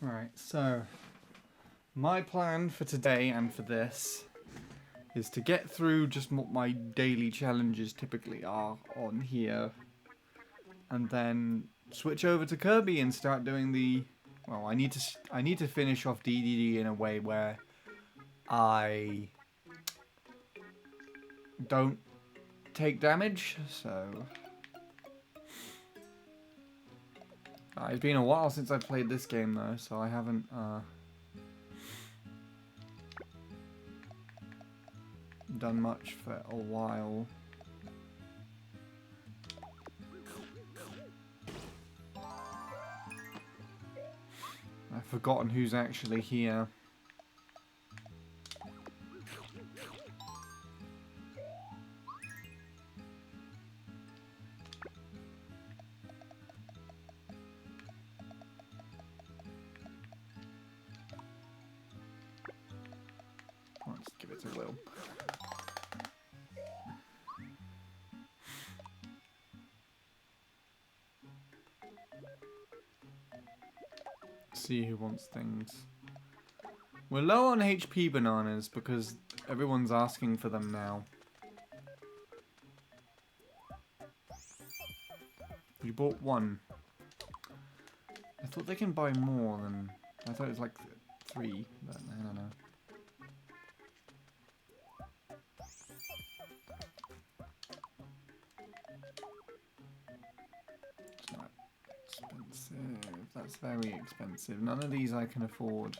Right, so my plan for today and for this is to get through just what my daily challenges typically are on here, and then switch over to Kirby and start doing the. Well, I need to finish off DDD in a way where I don't take damage. So it's been a while since I played this game though, so I haven't. Done much for a while. I've forgotten who's actually here. Let's give it to Will. See who wants things. We're low on HP bananas because everyone's asking for them now. You bought one. I thought they can buy more than... I thought it was like 3, but I don't know. It's not expensive. That's very expensive. None of these I can afford.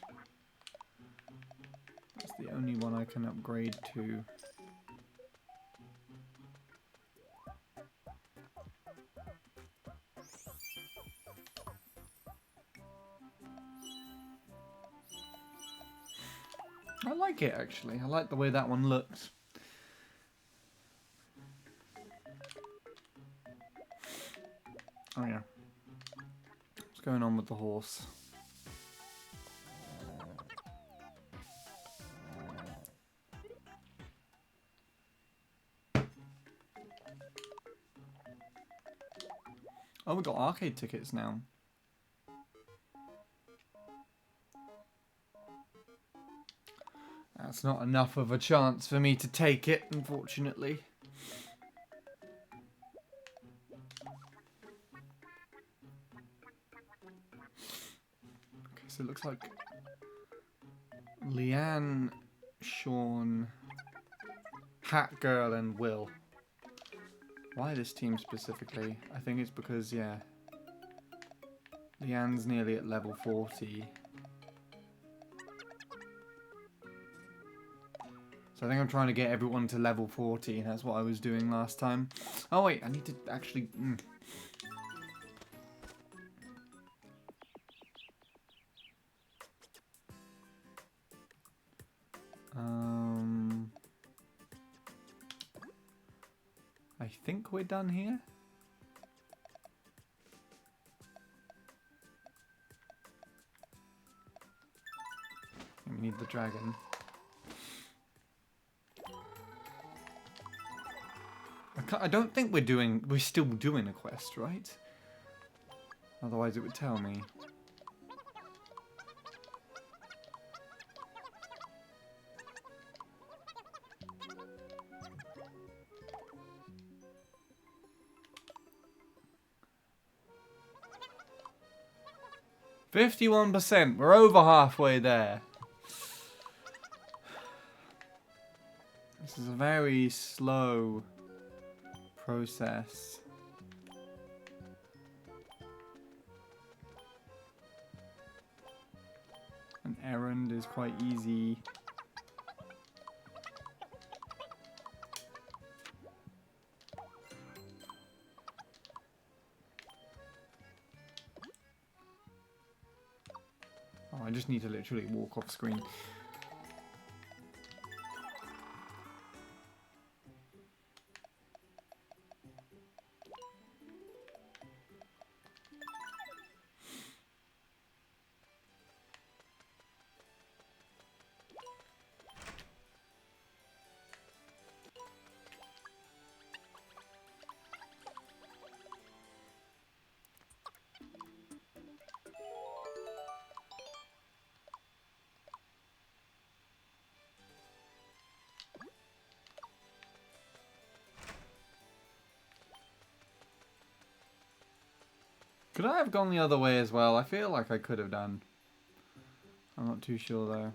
That's the only one I can upgrade to. I like it actually. I like the way that one looks. Oh yeah. What's going on with the horse? Oh, we got arcade tickets now. That's not enough of a chance for me to take it, unfortunately. Okay, so it looks like Leanne, Sean, Hat Girl, and Will. Why this team specifically? I think it's because, yeah, Leanne's nearly at level 40. So I think I'm trying to get everyone to level 40. That's what I was doing last time. Oh wait, I need to actually... I think we're done here. We need the dragon. I don't think we're still doing a quest, right? Otherwise it would tell me. %. We're over halfway there. This is a very slow process. An errand is quite easy. Oh, I just need to literally walk off screen. Could I have gone the other way as well? I feel like I could have done. I'm not too sure though.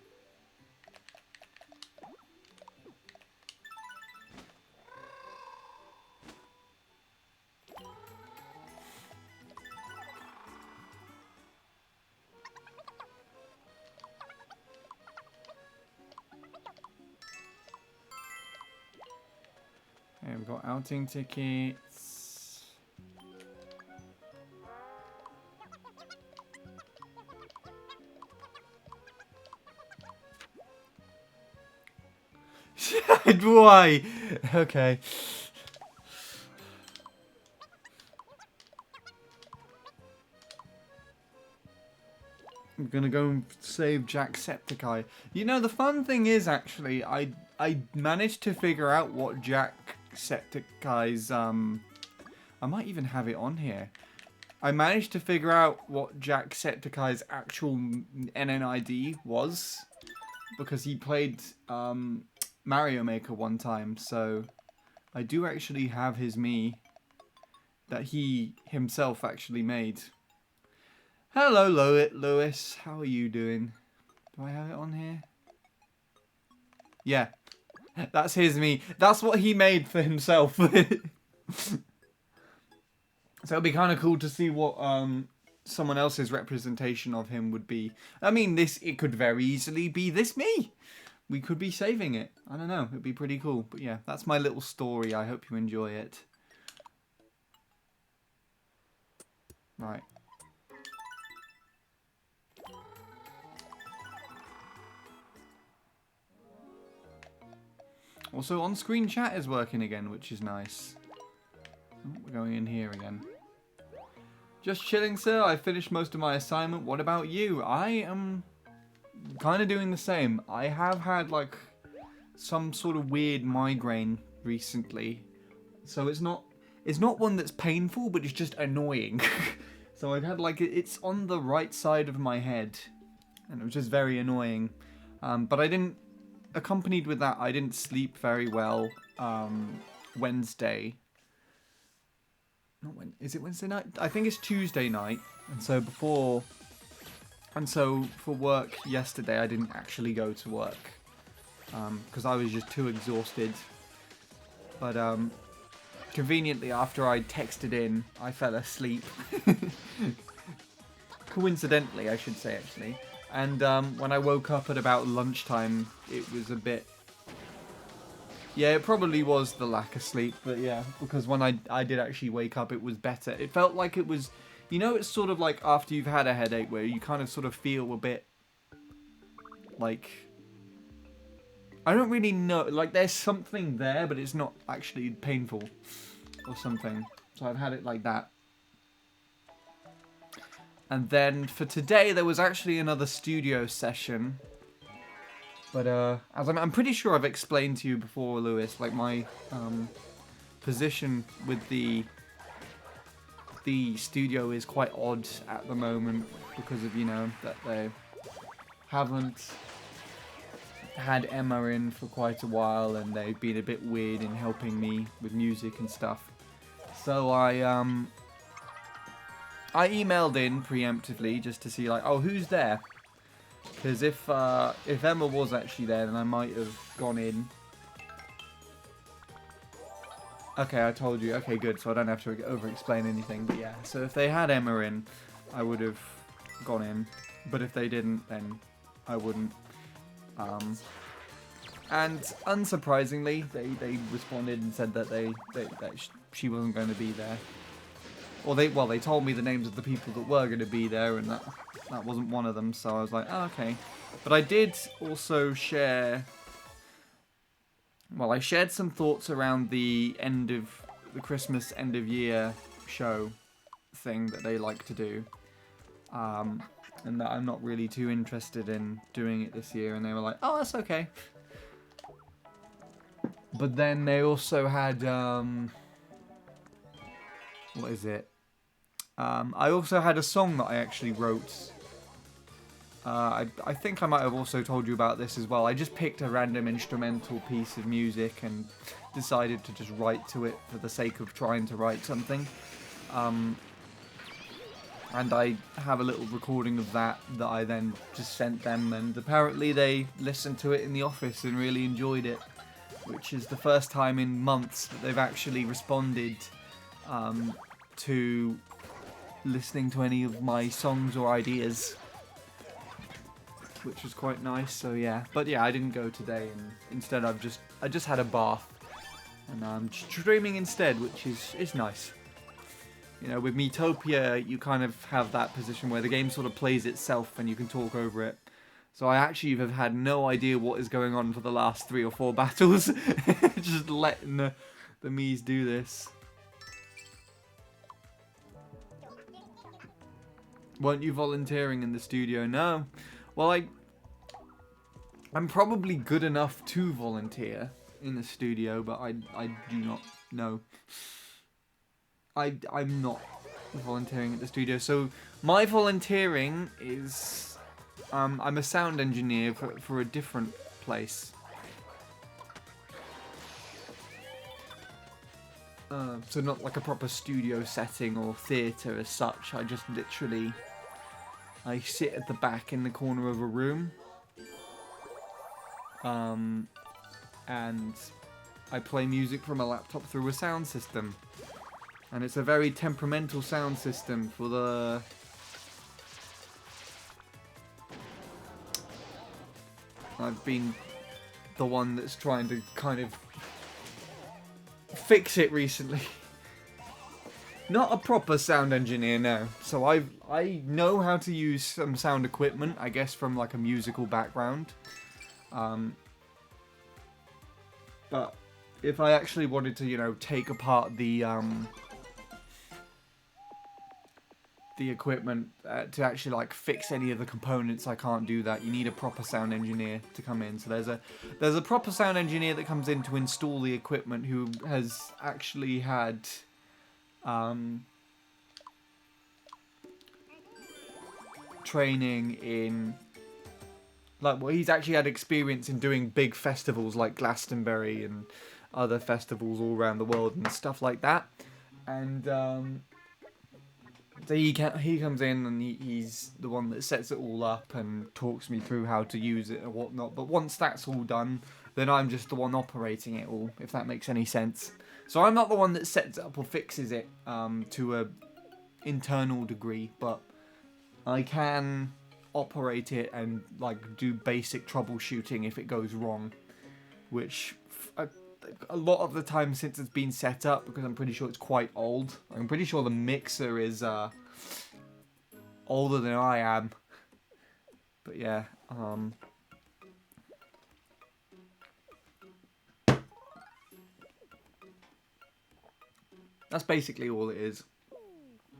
Okay, we've got outing tickets. Why? Okay. I'm gonna go and save Jacksepticeye. You know, the fun thing is actually, I managed to figure out what Jacksepticeye's I might even have it on here. I managed to figure out what Jacksepticeye's actual NNID was because he played Mario Maker one time, so I do actually have his Mii that he himself actually made. Hello, Lewis. How are you doing? Do I have it on here? Yeah. That's his Mii. That's what he made for himself. So it'd be kind of cool to see what someone else's representation of him would be. I mean, it could very easily be this Mii. We could be saving it. I don't know. It'd be pretty cool. But yeah, that's my little story. I hope you enjoy it. Right. Also, on-screen chat is working again, which is nice. Oh, we're going in here again. Just chilling, sir. I finished most of my assignment. What about you? I am kind of doing the same. I have had, like, some sort of weird migraine recently. So it's not one that's painful, but it's just annoying. So I've had, like, it's on the right side of my head. And it was just very annoying. But I didn't... Accompanied with that, I didn't sleep very well Wednesday. Is it Wednesday night? I think it's Tuesday night. And so for work yesterday, I didn't actually go to work because I was just too exhausted. But conveniently, after I texted in, I fell asleep. Coincidentally, I should say, actually. And when I woke up at about lunchtime, it was a bit... Yeah, it probably was the lack of sleep, but yeah, because when I did actually wake up, it was better. It felt like it was... You know, it's sort of like after you've had a headache where you kind of sort of feel a bit... Like... I don't really know. Like, there's something there, but it's not actually painful or something. So I've had it like that. And then for today, there was actually another studio session. But as I'm pretty sure I've explained to you before, Lewis, like my position with the studio is quite odd at the moment because of, you know, that they haven't had Emma in for quite a while and they've been a bit weird in helping me with music and stuff. So I emailed in preemptively just to see, like, oh, who's there? Because if Emma was actually there, then I might have gone in. Okay, I told you. Okay, good. So I don't have to over-explain anything. But yeah, so if they had Emma in, I would have gone in. But if they didn't, then I wouldn't. And unsurprisingly, they responded and said that she wasn't going to be there. Or they told me the names of the people that were going to be there, and that wasn't one of them. So I was like, oh, okay. But I did also share. Well, I shared some thoughts around the Christmas end of year show thing that they like to do, and that I'm not really too interested in doing it this year. And they were like, oh, that's okay. But then they also had what is it? I also had a song that I actually wrote. I think I might have also told you about this as well. I just picked a random instrumental piece of music and decided to just write to it for the sake of trying to write something. And I have a little recording of that I then just sent them, and apparently they listened to it in the office and really enjoyed it, which is the first time in months that they've actually responded to listening to any of my songs or ideas, which was quite nice. So yeah, but yeah, I didn't go today, and instead I just had a bath, and I'm streaming instead, which is nice. You know, with Miitopia, you kind of have that position where the game sort of plays itself and you can talk over it. So I actually have had no idea what is going on for the last 3 or 4 battles. Just letting the Miis do this. Weren't you volunteering in the studio? No. Well, I'm probably good enough to volunteer in the studio, but I do not know. I'm not volunteering at the studio. So my volunteering is I'm a sound engineer for a different place. So not like a proper studio setting or theatre as such. I just literally I sit at the back in the corner of a room. And I play music from a laptop through a sound system. And it's a very temperamental sound system for the... I've been the one that's trying to kind of fix it recently. Not a proper sound engineer, no. So I know how to use some sound equipment, I guess from like a musical background. But if I actually wanted to, you know, take apart the equipment to actually like fix any of the components, I can't do that. You need a proper sound engineer to come in. So there's a proper sound engineer that comes in to install the equipment, who has actually had training in he's actually had experience in doing big festivals like Glastonbury and other festivals all around the world and stuff like that. And so he comes in and he's the one that sets it all up and talks me through how to use it and whatnot. But once that's all done, then I'm just the one operating it all, if that makes any sense. So I'm not the one that sets it up or fixes it to a internal degree, but I can operate it and like do basic troubleshooting if it goes wrong, which a lot of the time since it's been set up, because I'm pretty sure it's quite old. I'm pretty sure the mixer is older than I am. But yeah, that's basically all it is.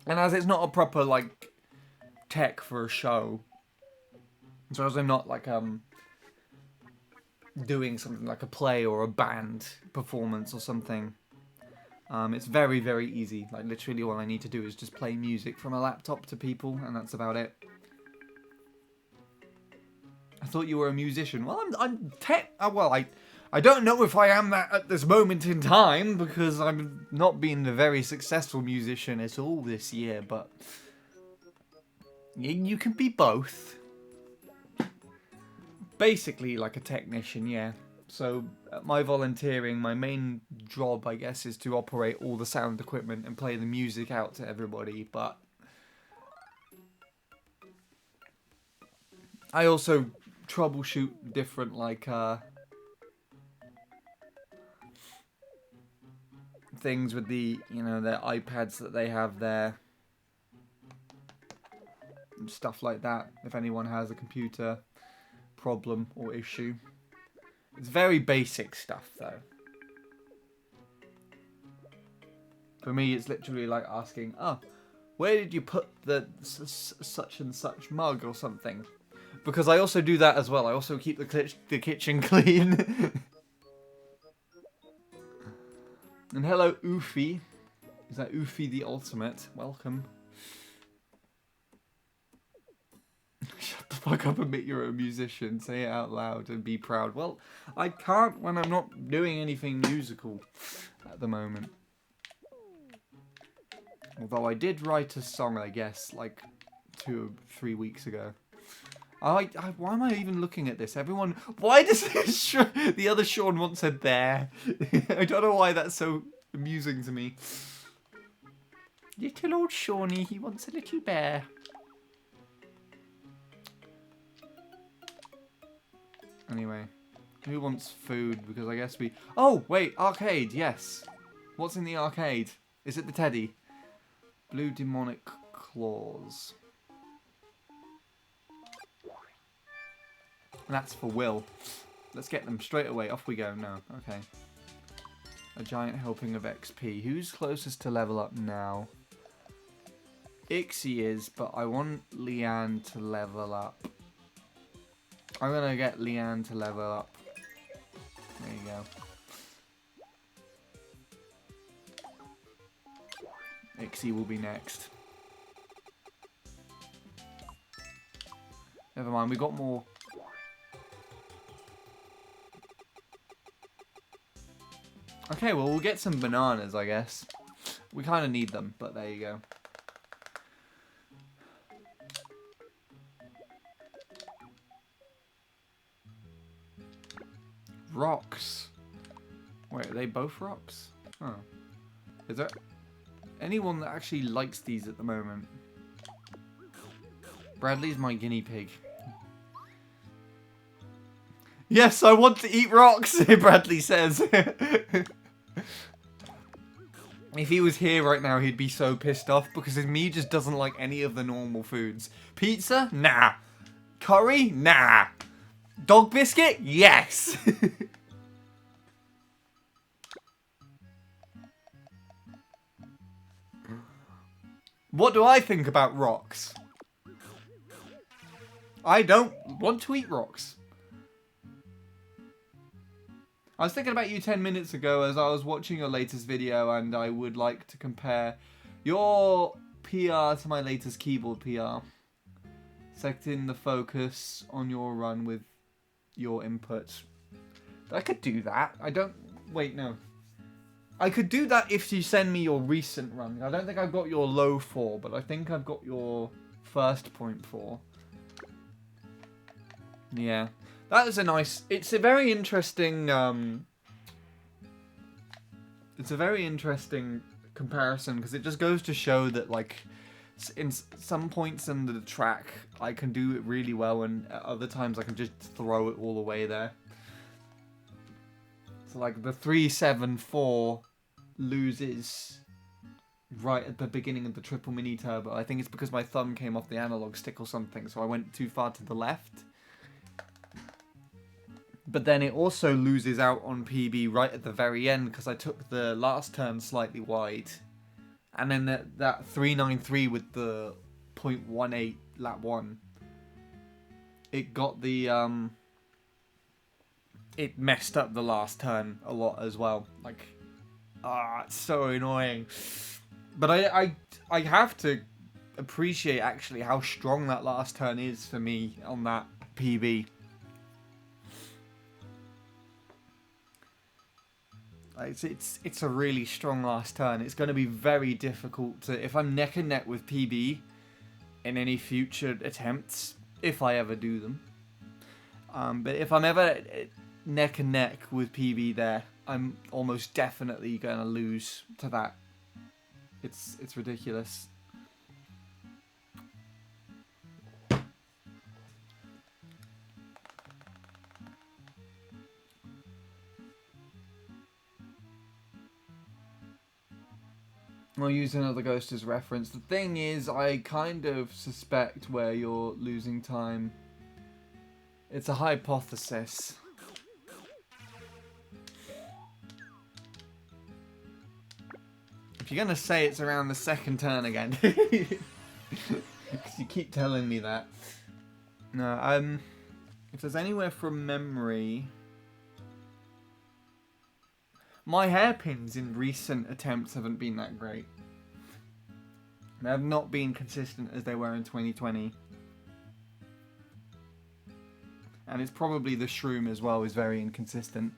And as it's not a proper like tech for a show, so as I'm not like doing something like a play or a band performance or something, it's very, very easy. Like literally all I need to do is just play music from a laptop to people, and that's about it. I thought you were a musician. Well, I don't know if I am that at this moment in time, because I'm not being a very successful musician at all this year, but you can be both. Basically like a technician, yeah. So my volunteering, my main job, I guess, is to operate all the sound equipment and play the music out to everybody, but I also troubleshoot different like things with the, you know, their iPads that they have there and stuff like that, if anyone has a computer problem or issue. It's very basic stuff though. For me it's literally like asking, oh, where did you put the such and such mug or something? Because I also do that as well. I also keep the kitchen clean. And hello Oofy. Is that Oofy the Ultimate? Welcome. Shut the fuck up, admit you're a musician, say it out loud and be proud. Well, I can't when I'm not doing anything musical at the moment. Although I did write a song, I guess, like 2 or 3 weeks ago. Why am I even looking at this? Everyone, why does the other Sean wants a bear? I don't know why that's so amusing to me. Little old Shawnee, he wants a little bear. Anyway, who wants food? Because I guess we... Oh, wait, arcade, yes. What's in the arcade? Is it the teddy? Blue demonic claws. That's for Will. Let's get them straight away. Off we go. No, okay. A giant helping of XP. Who's closest to level up now? Ixie is, but I want Leanne to level up. I'm gonna get Leanne to level up. There you go. Ixie will be next. Never mind, we got more. Okay, well, we'll get some bananas, I guess. We kind of need them, but there you go. Rocks. Wait, are they both rocks? Oh. Is there anyone that actually likes these at the moment? Bradley's my guinea pig. Yes, I want to eat rocks, Bradley says. If he was here right now, he'd be so pissed off because me just doesn't like any of the normal foods. Pizza? Nah. Curry? Nah. Dog biscuit? Yes. What do I think about rocks? I don't want to eat rocks. I was thinking about you 10 minutes ago as I was watching your latest video, and I would like to compare your PR to my latest keyboard PR. Setting the focus on your run with your inputs. I could do that. I don't... Wait, no. I could do that if you send me your recent run. I don't think I've got your low 4, but I think I've got your first point 4. Yeah. That is a nice... It's a very interesting... It's a very interesting comparison, because it just goes to show that, like, in some points in the track, I can do it really well, and at other times I can just throw it all away there. So, like, the 3-7-4 loses right at the beginning of the triple mini turbo. I think it's because my thumb came off the analog stick or something, so I went too far to the left. But then it also loses out on PB right at the very end because I took the last turn slightly wide. And then that 393 with the 0.18 lap 1. It got the... It messed up the last turn a lot as well. Like, it's so annoying. But I have to appreciate actually how strong that last turn is for me on that PB. It's a really strong last turn. It's going to be very difficult to... If I'm neck and neck with PB in any future attempts, if I ever do them. But if I'm ever neck and neck with PB there, I'm almost definitely going to lose to that. It's ridiculous. I'll use another ghost as reference. The thing is, I kind of suspect where you're losing time. It's a hypothesis. If you're gonna say it's around the second turn again, because you keep telling me that. No, if there's anywhere from memory, my hairpins in recent attempts haven't been that great. They have not been consistent as they were in 2020. And it's probably the shroom as well is very inconsistent.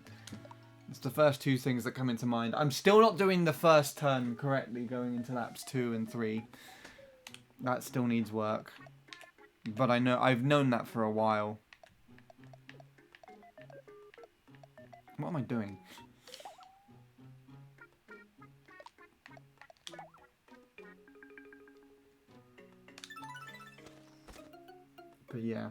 It's the first two things that come into mind. I'm still not doing the first turn correctly going into laps 2 and 3. That still needs work. But I've known that for a while. What am I doing? But yeah.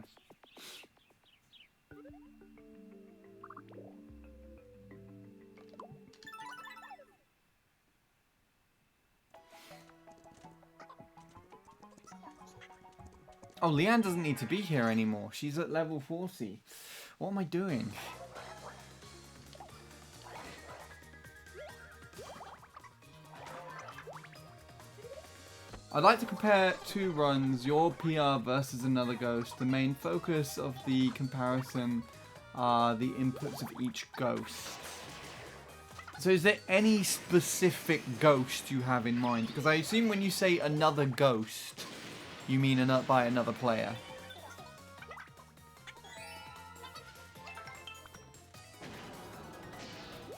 Oh, Leanne doesn't need to be here anymore. She's at level 40. What am I doing? I'd like to compare 2 runs, your PR versus another ghost. The main focus of the comparison are the inputs of each ghost. So is there any specific ghost you have in mind? Because I assume when you say another ghost, you mean by another player.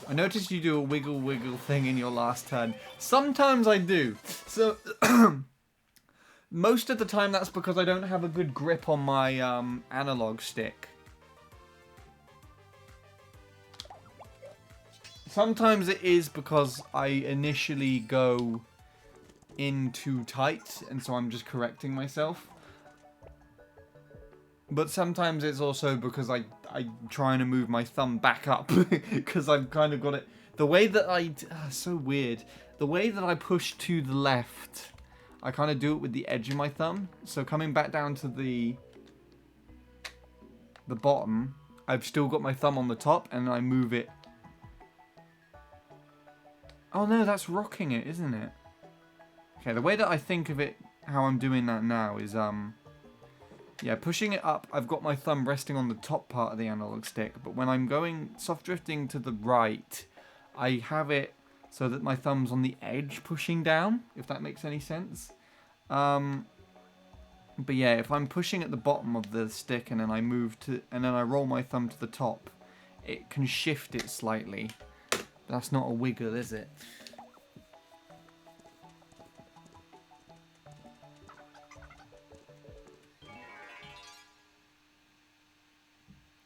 I noticed you do a wiggle wiggle thing in your last turn. Sometimes I do. So most of the time that's because I don't have a good grip on my analog stick. Sometimes it is because I initially go in too tight and so I'm just correcting myself. But sometimes it's also because I'm trying to move my thumb back up because I've kind of got it. The way that so weird. The way that I push to the left, I kind of do it with the edge of my thumb. So coming back down to the bottom, I've still got my thumb on the top and I move it. Oh no, that's rocking it, isn't it? Okay, the way that I think of it, how I'm doing that now is yeah, pushing it up, I've got my thumb resting on the top part of the analog stick, but when I'm going soft drifting to the right, I have it so that my thumb's on the edge pushing down, if that makes any sense. But yeah, if I'm pushing at the bottom of the stick and then I roll my thumb to the top, it can shift it slightly. That's not a wiggle, is it?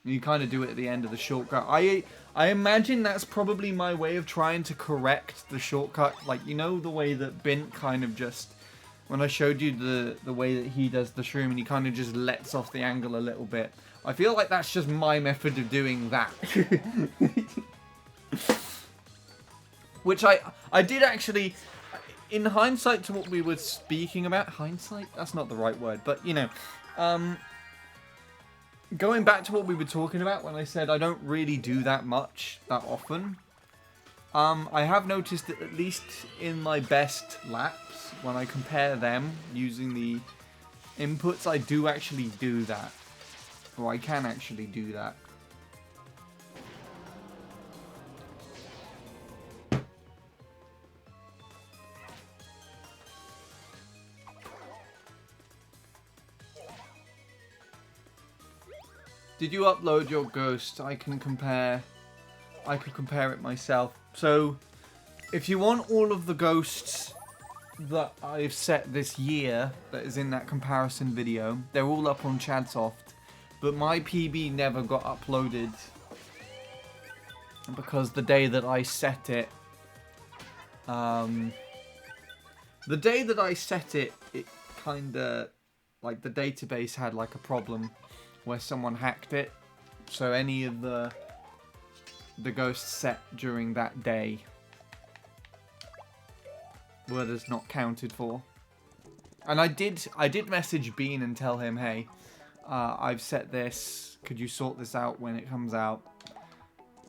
You kind of do it at the end of the shortcut. I imagine that's probably my way of trying to correct the shortcut. Like, you know the way that Bint kind of just... When I showed you the way that he does the shroom and he kind of just lets off the angle a little bit. I feel like that's just my method of doing that. Which I did actually... In hindsight to what we were speaking about... Hindsight? That's not the right word. But, you know... Going back to what we were talking about when I said I don't really do that much, that often. I have noticed that at least in my best laps, when I compare them using the inputs, I do actually do that. Or I can actually do that. Did you upload your ghost? I could compare it myself. So, if you want all of the ghosts that I've set this year that is in that comparison video, they're all up on Chadsoft. But my PB never got uploaded because the day that I set it, it kinda, like, the database had like a problem where someone hacked it, so any of the ghosts set during that day were just not counted for. And I did message Bean and tell him, hey, I've set this, could you sort this out when it comes out?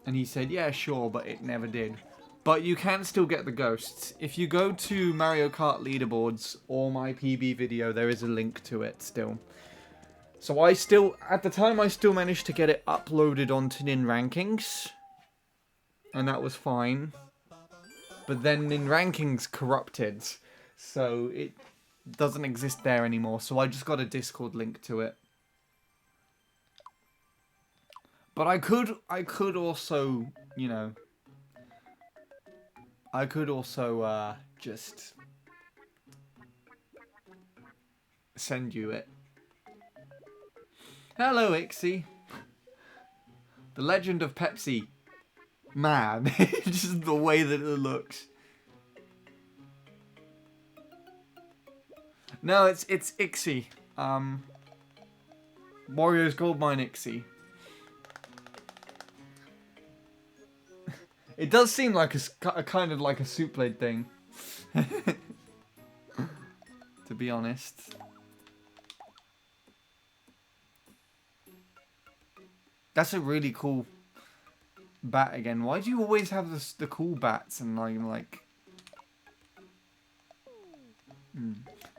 And he said, yeah, sure, but it never did. But you can still get the ghosts. If you go to Mario Kart leaderboards or my PB video, there is a link to it still. So at the time, I still managed to get it uploaded onto Nin Rankings. And that was fine. But then Nin Rankings corrupted. So it doesn't exist there anymore. So I just got a Discord link to it. But I could also, you know, I could also just send you it. Hello, Ixie. The Legend of Pepsi. Man, just the way that it looks. No, it's Ixie. Wario's Goldmine Ixie. It does seem like a kind of like a soup blade thing. To be honest. That's a really cool bat again. Why do you always have the cool bats and like...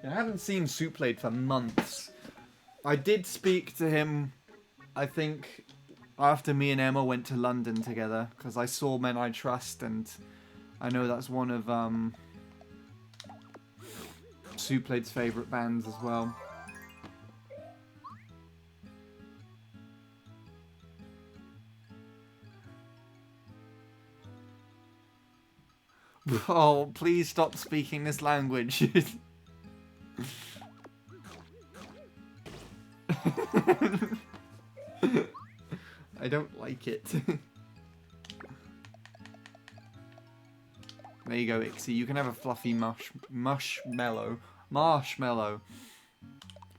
I haven't seen Soup Blade for months. I did speak to him, I think, after me and Emma went to London together, because I saw Men I Trust, and I know that's one of Soup Blade's favourite bands as well. Oh, please stop speaking this language. I don't like it. There you go, Ixie. You can have a fluffy marshmallow,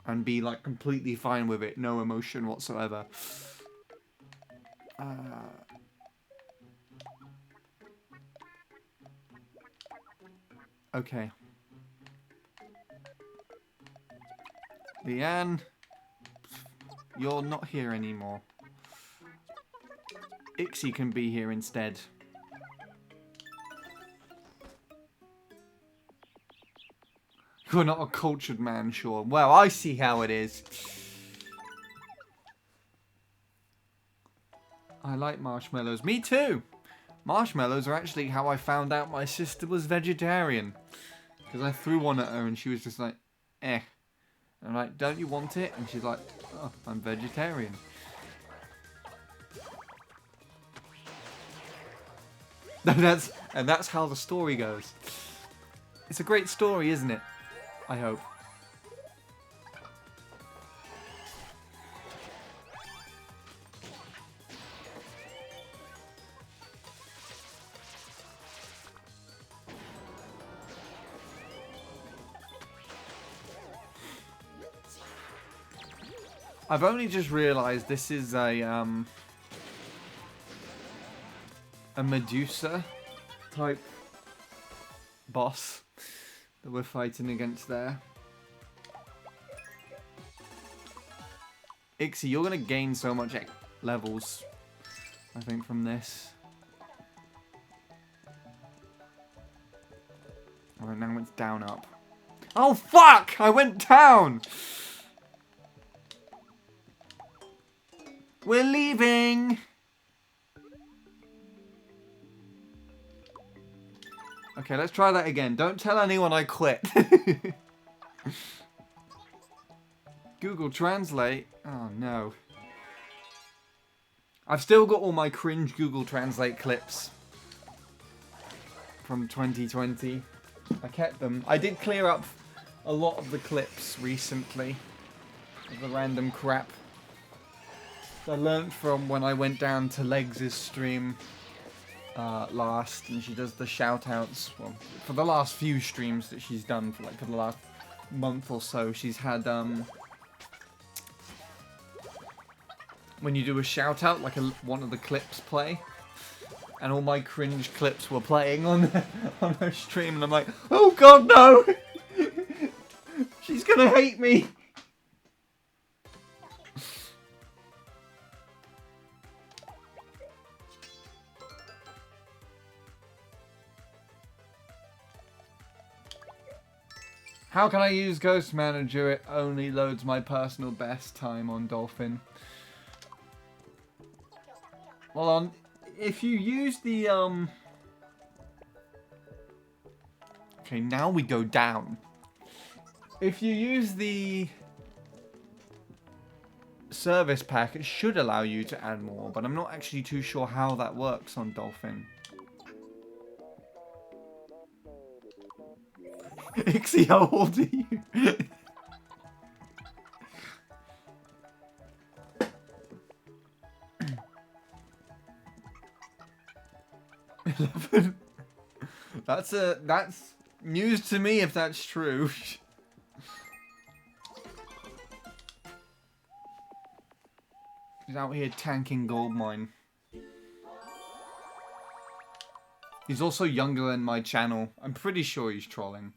and be like completely fine with it, no emotion whatsoever. Okay. Leanne, you're not here anymore. Ixie can be here instead. You're not a cultured man, sure. Well, I see how it is. I like marshmallows. Me too! Marshmallows are actually how I found out my sister was vegetarian. Because I threw one at her and she was just like, eh. And I'm like, don't you want it? And she's like, oh, I'm vegetarian. And that's how the story goes. It's a great story, isn't it? I hope. I've only just realised this is a Medusa type boss that we're fighting against there. Ixie, you're going to gain so much levels, I think, from this. Alright, now it's down up. Oh, fuck! I went down! We're leaving! Okay, let's try that again. Don't tell anyone I quit. Google Translate. Oh, no. I've still got all my cringe Google Translate clips from 2020. I kept them. I did clear up a lot of the clips recently of the random crap I learnt from when I went down to Legs' stream last, and she does the shout-outs. Well, for the last few streams that she's done, for the last month or so, she's had when you do a shout-out, like one of the clips play, and all my cringe clips were playing on her stream, and I'm like, oh god, no! She's gonna hate me! How can I use Ghost Manager? It only loads my personal best time on Dolphin. Well, if you use the okay, now we go down. If you use the service pack, it should allow you to add more, but I'm not actually too sure how that works on Dolphin. Ixie, how old are you? 11. That's news to me if that's true. He's out here tanking gold mine. He's also younger than my channel. I'm pretty sure he's trolling.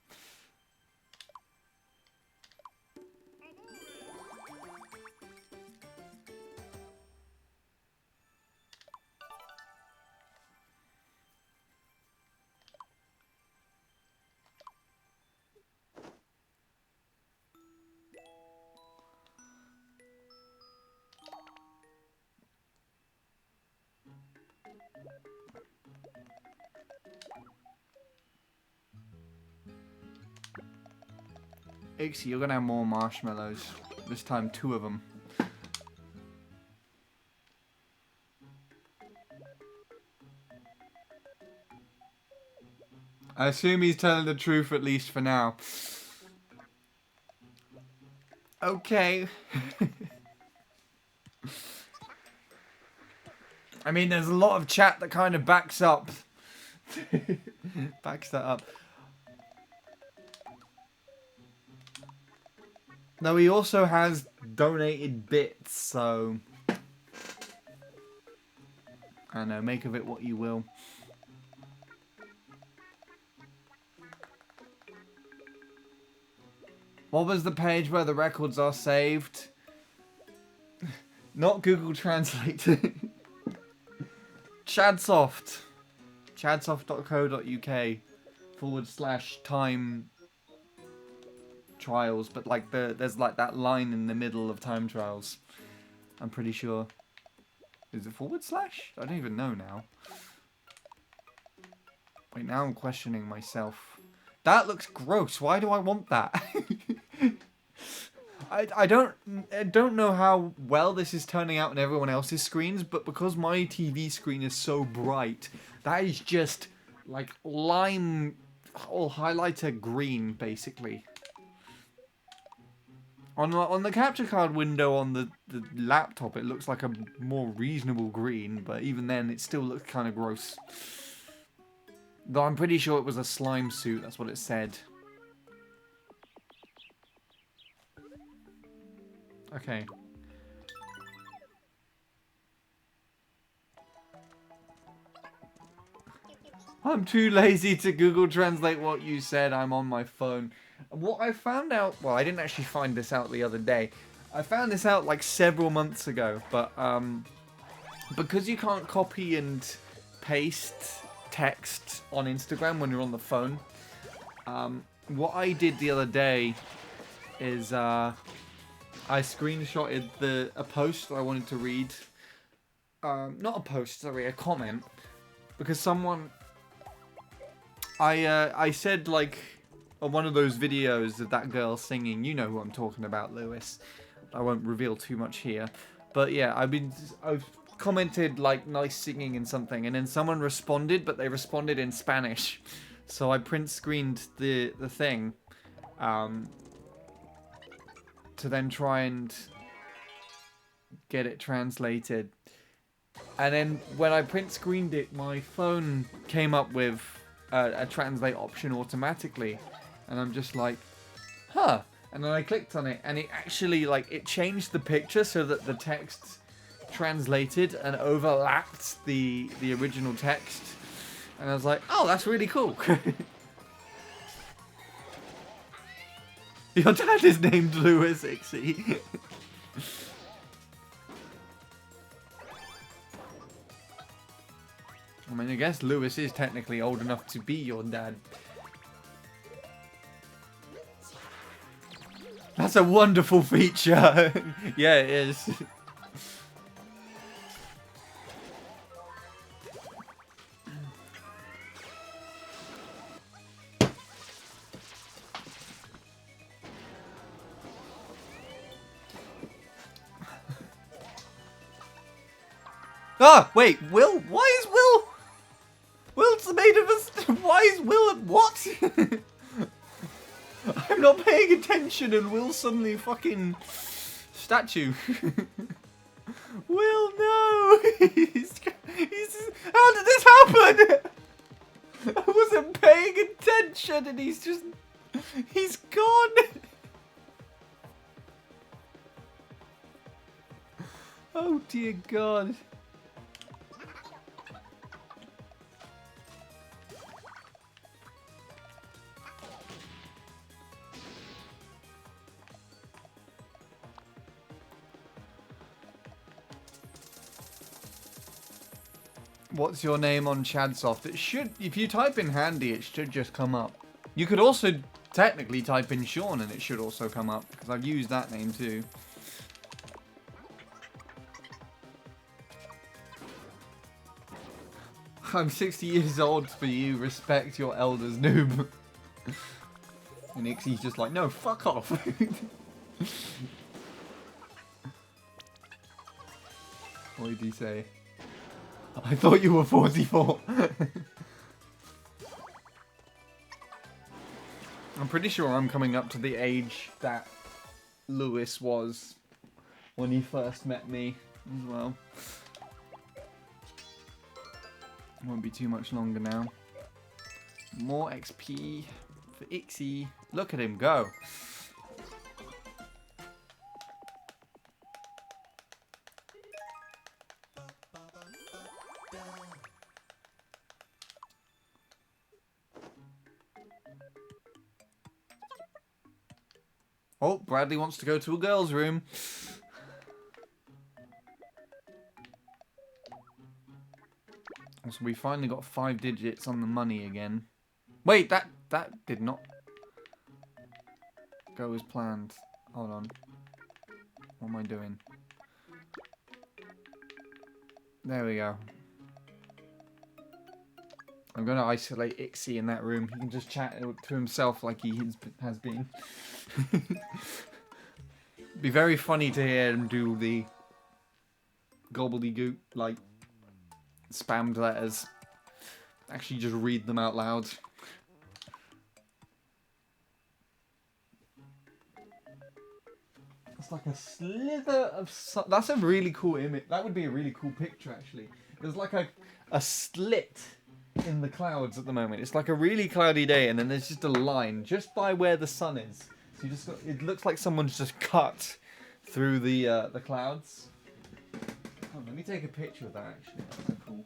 Ixie, you're gonna have more marshmallows. This time, 2 of them. I assume he's telling the truth, at least for now. Okay. I mean, there's a lot of chat that kind of backs up. Backs that up. No, he also has donated bits, so... I don't know, make of it what you will. What was the page where the records are saved? Not Google Translate. Chadsoft. Chadsoft.co.uk/time trials, but like there's like that line in the middle of time trials. I'm pretty sure. Is it /? I don't even know now. Wait, now I'm questioning myself. That looks gross. Why do I want that? I don't know how well this is turning out on everyone else's screens, but because my TV screen is so bright, that is just like lime or highlighter green, basically. On the capture card window on the laptop, it looks like a more reasonable green, but even then, it still looks kind of gross. Though I'm pretty sure it was a slime suit, that's what it said. Okay. I'm too lazy to Google Translate what you said. I'm on my phone. What I found out... Well, I didn't actually find this out the other day. I found this out like several months ago. But because you can't copy and paste text on Instagram when you're on the phone, what I did the other day is I screenshotted a post I wanted to read. Not a post, sorry, a comment. Because someone... I said, like, on one of those videos of that girl singing, you know who I'm talking about, Lewis. I won't reveal too much here. But yeah, I've commented, like, nice singing and something, and then someone responded, but they responded in Spanish. So I print screened the thing, to then try and get it translated. And then when I print screened it, my phone came up with a translate option automatically, and I'm just like, huh. And then I clicked on it, and it actually, like, it changed the picture so that the text translated and overlapped the original text. And I was like, oh, that's really cool. Your dad is named Lewis, Ixie. I mean, I guess Lewis is technically old enough to be your dad. That's a wonderful feature. Yeah, it is. Ah, wait, Will? Why is Will? Will's made of us. Why is Will? What? I'm not paying attention and Will suddenly fucking statue. Will, no! How did this happen? I wasn't paying attention and he's gone. Oh dear God. What's your name on Chadsoft? It should, if you type in Handy, it should just come up. You could also technically type in Sean and it should also come up, because I've used that name too. I'm 60 years old for you, respect your elders, noob. And Ixie's just like, no, fuck off. What did he say? I thought you were 44. I'm pretty sure I'm coming up to the age that Lewis was when he first met me as well. Won't be too much longer now. More XP for Ixie. Look at him go. Oh, Bradley wants to go to a girl's room. So we finally got 5 digits on the money again. Wait, that did not go as planned. Hold on. What am I doing? There we go. I'm going to isolate Ixie in that room. He can just chat to himself like he has been. Be very funny to hear him do the gobbledygook, like, spammed letters. Actually just read them out loud. It's like a slither of sun. That's a really cool image. That would be a really cool picture, actually. There's like a slit in the clouds at the moment. It's like a really cloudy day, and then there's just a line just by where the sun is. So you just got, it looks like someone's just cut through the clouds. Oh, let me take a picture of that, actually. That's cool.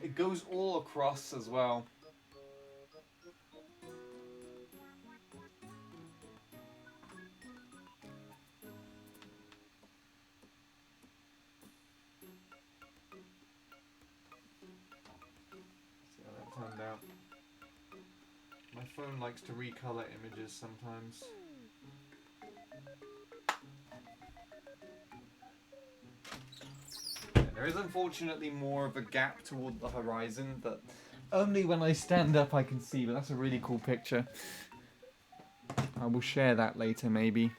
It goes all across as well. See how that turned out. My phone likes to recolor images sometimes. There is unfortunately more of a gap toward the horizon that only when I stand up I can see, but that's a really cool picture. I will share that later maybe.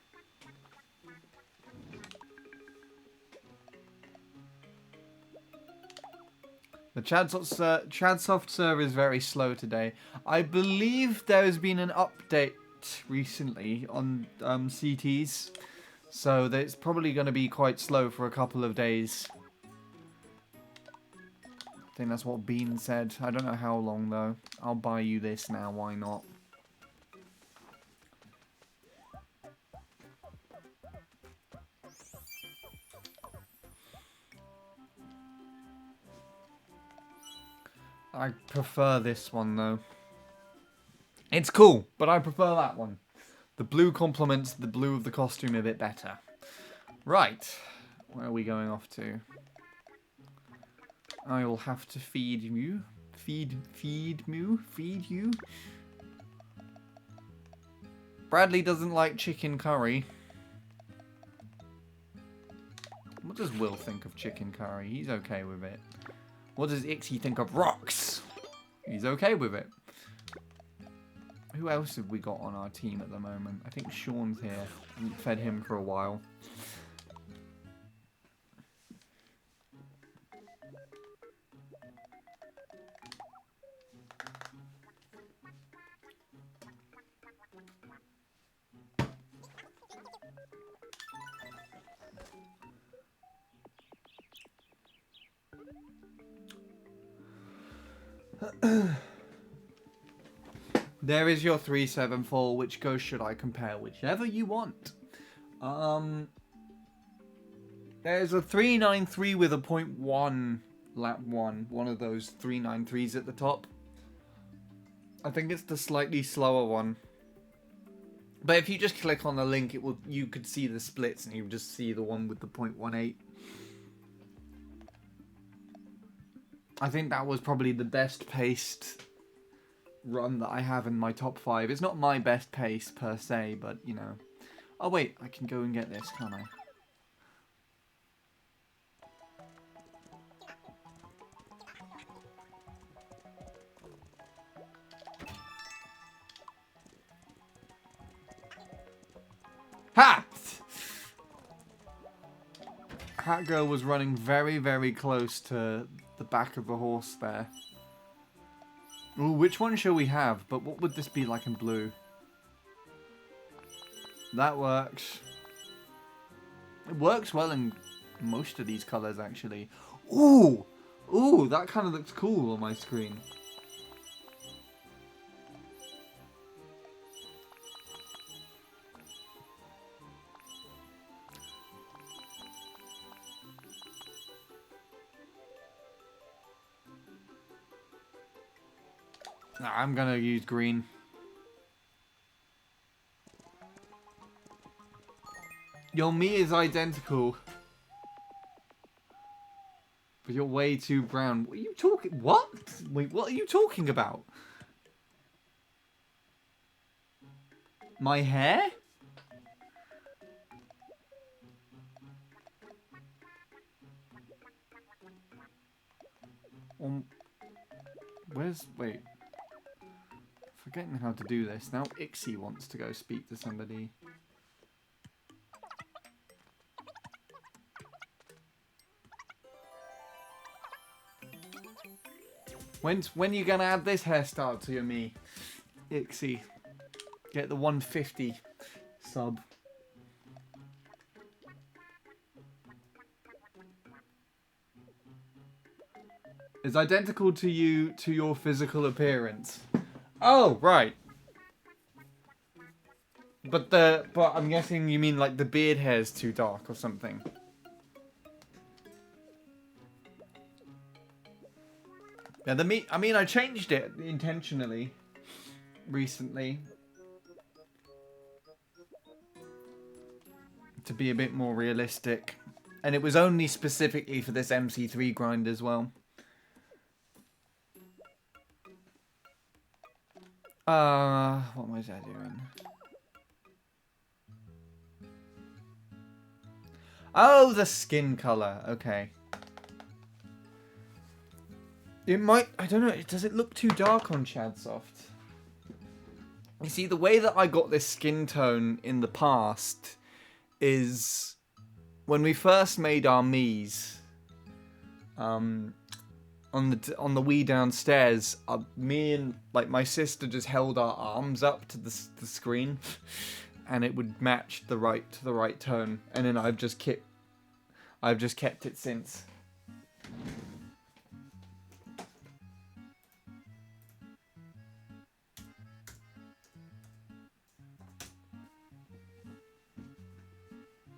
The Chadsoft server is very slow today. I believe there has been an update recently on CTs, so that it's probably going to be quite slow for a couple of days. I think that's what Bean said. I don't know how long though. I'll buy you this now, why not? I prefer this one though. It's cool, but I prefer that one. The blue complements the blue of the costume a bit better. Right. Where are we going off to? I will have to feed you. Feed you. Bradley doesn't like chicken curry. What does Will think of chicken curry? He's okay with it. What does Ixie think of rocks? He's okay with it. Who else have we got on our team at the moment? I think Sean's here. We fed him for a while. There is your 374. Which ghost should I compare? Whichever you want. There's a 393 with a 0.1 lap 1. One of those 393s at the top. I think it's the slightly slower one. But if you just click on the link, you could see the splits and you would just see the one with the 0.18. I think that was probably the best paced run that I have in my top 5. It's not my best pace per se, but you know. Oh wait, I can go and get this, can't I? Ha! Hat Girl was running very, very close to the back of the horse there. Ooh, which one shall we have? But what would this be like in blue? That works. It works well in most of these colours, actually. Ooh! Ooh, that kind of looks cool on my screen. Nah, I'm gonna use green. Your me is identical. But you're way too brown. What are you talking? What? Wait, what are you talking about? My hair? Where's... Wait. Forgetting how to do this. Now Ixie wants to go speak to somebody. When you gonna add this hairstyle to your me? Ixie. Get the 150 sub. It's identical to you, to your physical appearance. Oh, right. But I'm guessing you mean like the beard hair's too dark or something. Yeah, I mean, I changed it intentionally recently to be a bit more realistic, and it was only specifically for this MC3 grind as well. What was I doing? Oh, the skin color. Okay. It might... I don't know. Does it look too dark on Chadsoft? You see, the way that I got this skin tone in the past is... When we first made our Miis... on the Wii downstairs, me and like my sister just held our arms up to the screen, and it would match the right tone. And then I've just kept it since.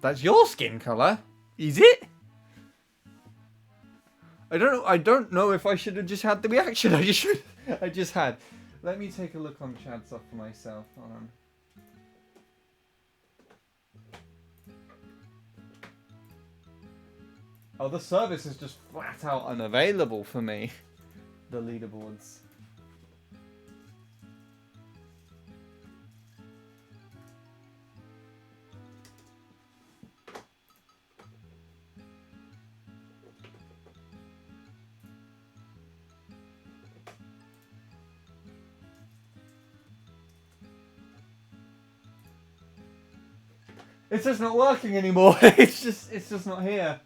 That's your skin color, is it? I don't know if I should have just had the reaction I just had. Let me take a look on Chadsoft for myself. Hold on. Oh, the service is just flat out unavailable for me. The leaderboards. It's just not working anymore. It's just not here.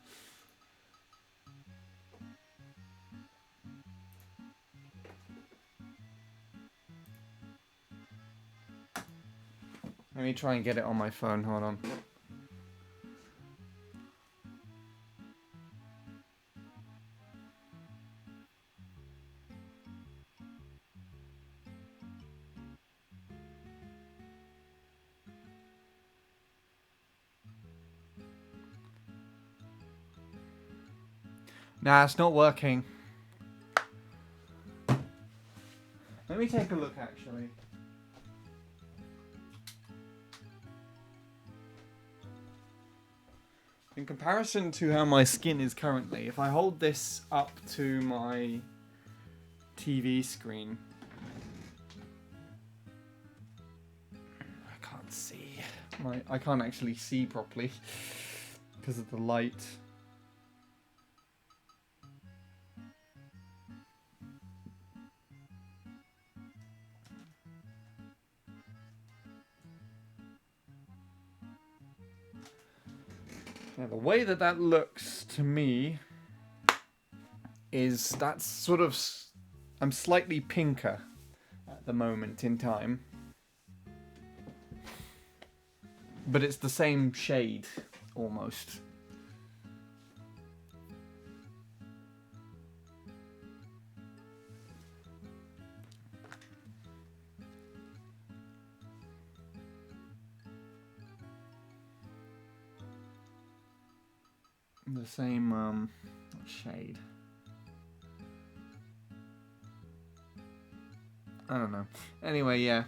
Let me try and get it on my phone. Hold on. Nah, it's not working. Let me take a look, actually. In comparison to how my skin is currently, if I hold this up to my TV screen, I can't see. I can't actually see properly because of the light. Now, the way that looks to me is that's sort of... I'm slightly pinker at the moment in time. But it's the same shade, almost. The same shade. I don't know. Anyway, yeah.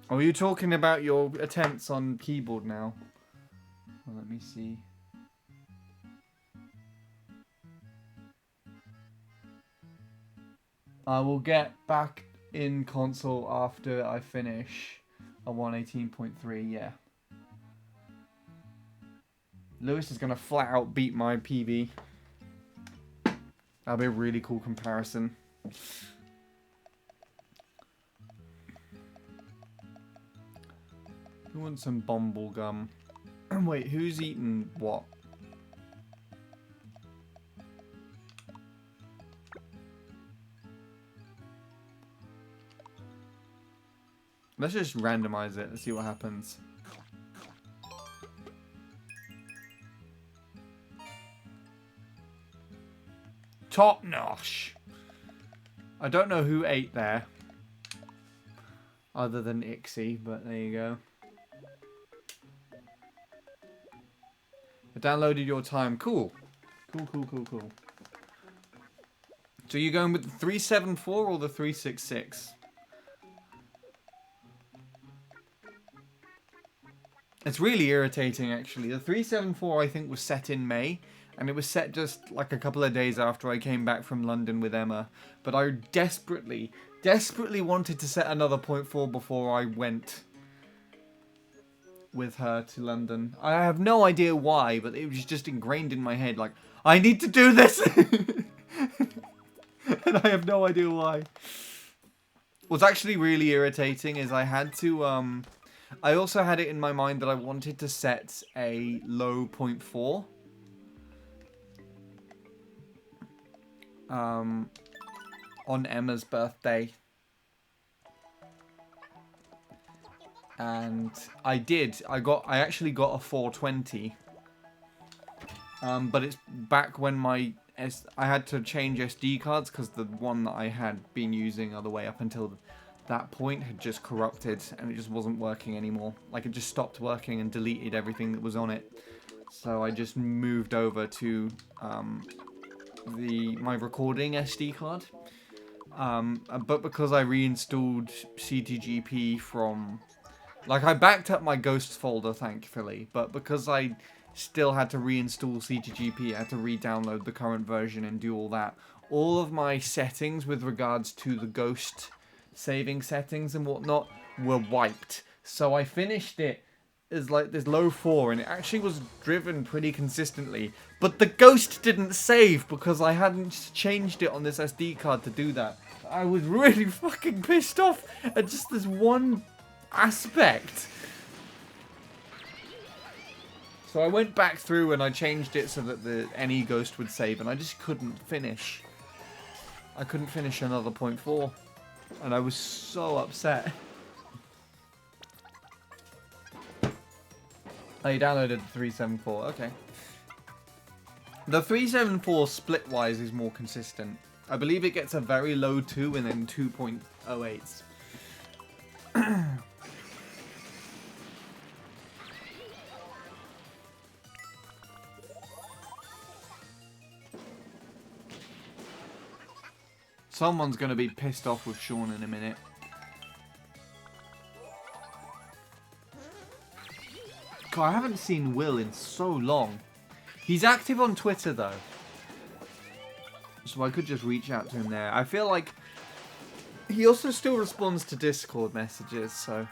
Oh, are you talking about your attempts on keyboard now? Well, let me see. I will get back in console after I finish a 118.3, yeah. Lewis is going to flat out beat my PB. That'll be a really cool comparison. Who wants some bumble gum? Wait, who's eating what? Let's just randomize it and see what happens. Top notch. I don't know who ate there. Other than Ixie, but there you go. I downloaded your time. Cool. Cool. So you're going with the 374 or the 366? It's really irritating, actually. The 374, I think, was set in May, and it was set just like a couple of days after I came back from London with Emma. But I desperately wanted to set another 0.4 before I went with her to London. I have no idea why, but it was just ingrained in my head, like, I need to do this! And I have no idea why. What's actually really irritating is I had to, I also had it in my mind that I wanted to set a low 0.4. On Emma's birthday. And I did. I actually got a 420. But it's back when I had to change SD cards because the one that I had been using all the way up until that point had just corrupted and it just wasn't working anymore. Like, it just stopped working and deleted everything that was on it. So I just moved over to my recording SD card. But because I reinstalled CTGP from... Like, I backed up my Ghosts folder, thankfully, but because I still had to reinstall CTGP, I had to re-download the current version and do all that. All of my settings with regards to the Ghost saving settings and whatnot were wiped. So I finished it as like this low 4, and it actually was driven pretty consistently. But the Ghost didn't save because I hadn't changed it on this SD card to do that. I was really fucking pissed off at just this one aspect. So I went back through and I changed it so that any Ghost would save, and I just couldn't finish. I couldn't finish another 0.4, and I was so upset. Oh, you downloaded the 374, okay. The 374 split-wise is more consistent. I believe it gets a very low 2 and then 2.08s. Someone's going to be pissed off with Sean in a minute. God, I haven't seen Will in so long. He's active on Twitter, though. So I could just reach out to him there. I feel like he also still responds to Discord messages, so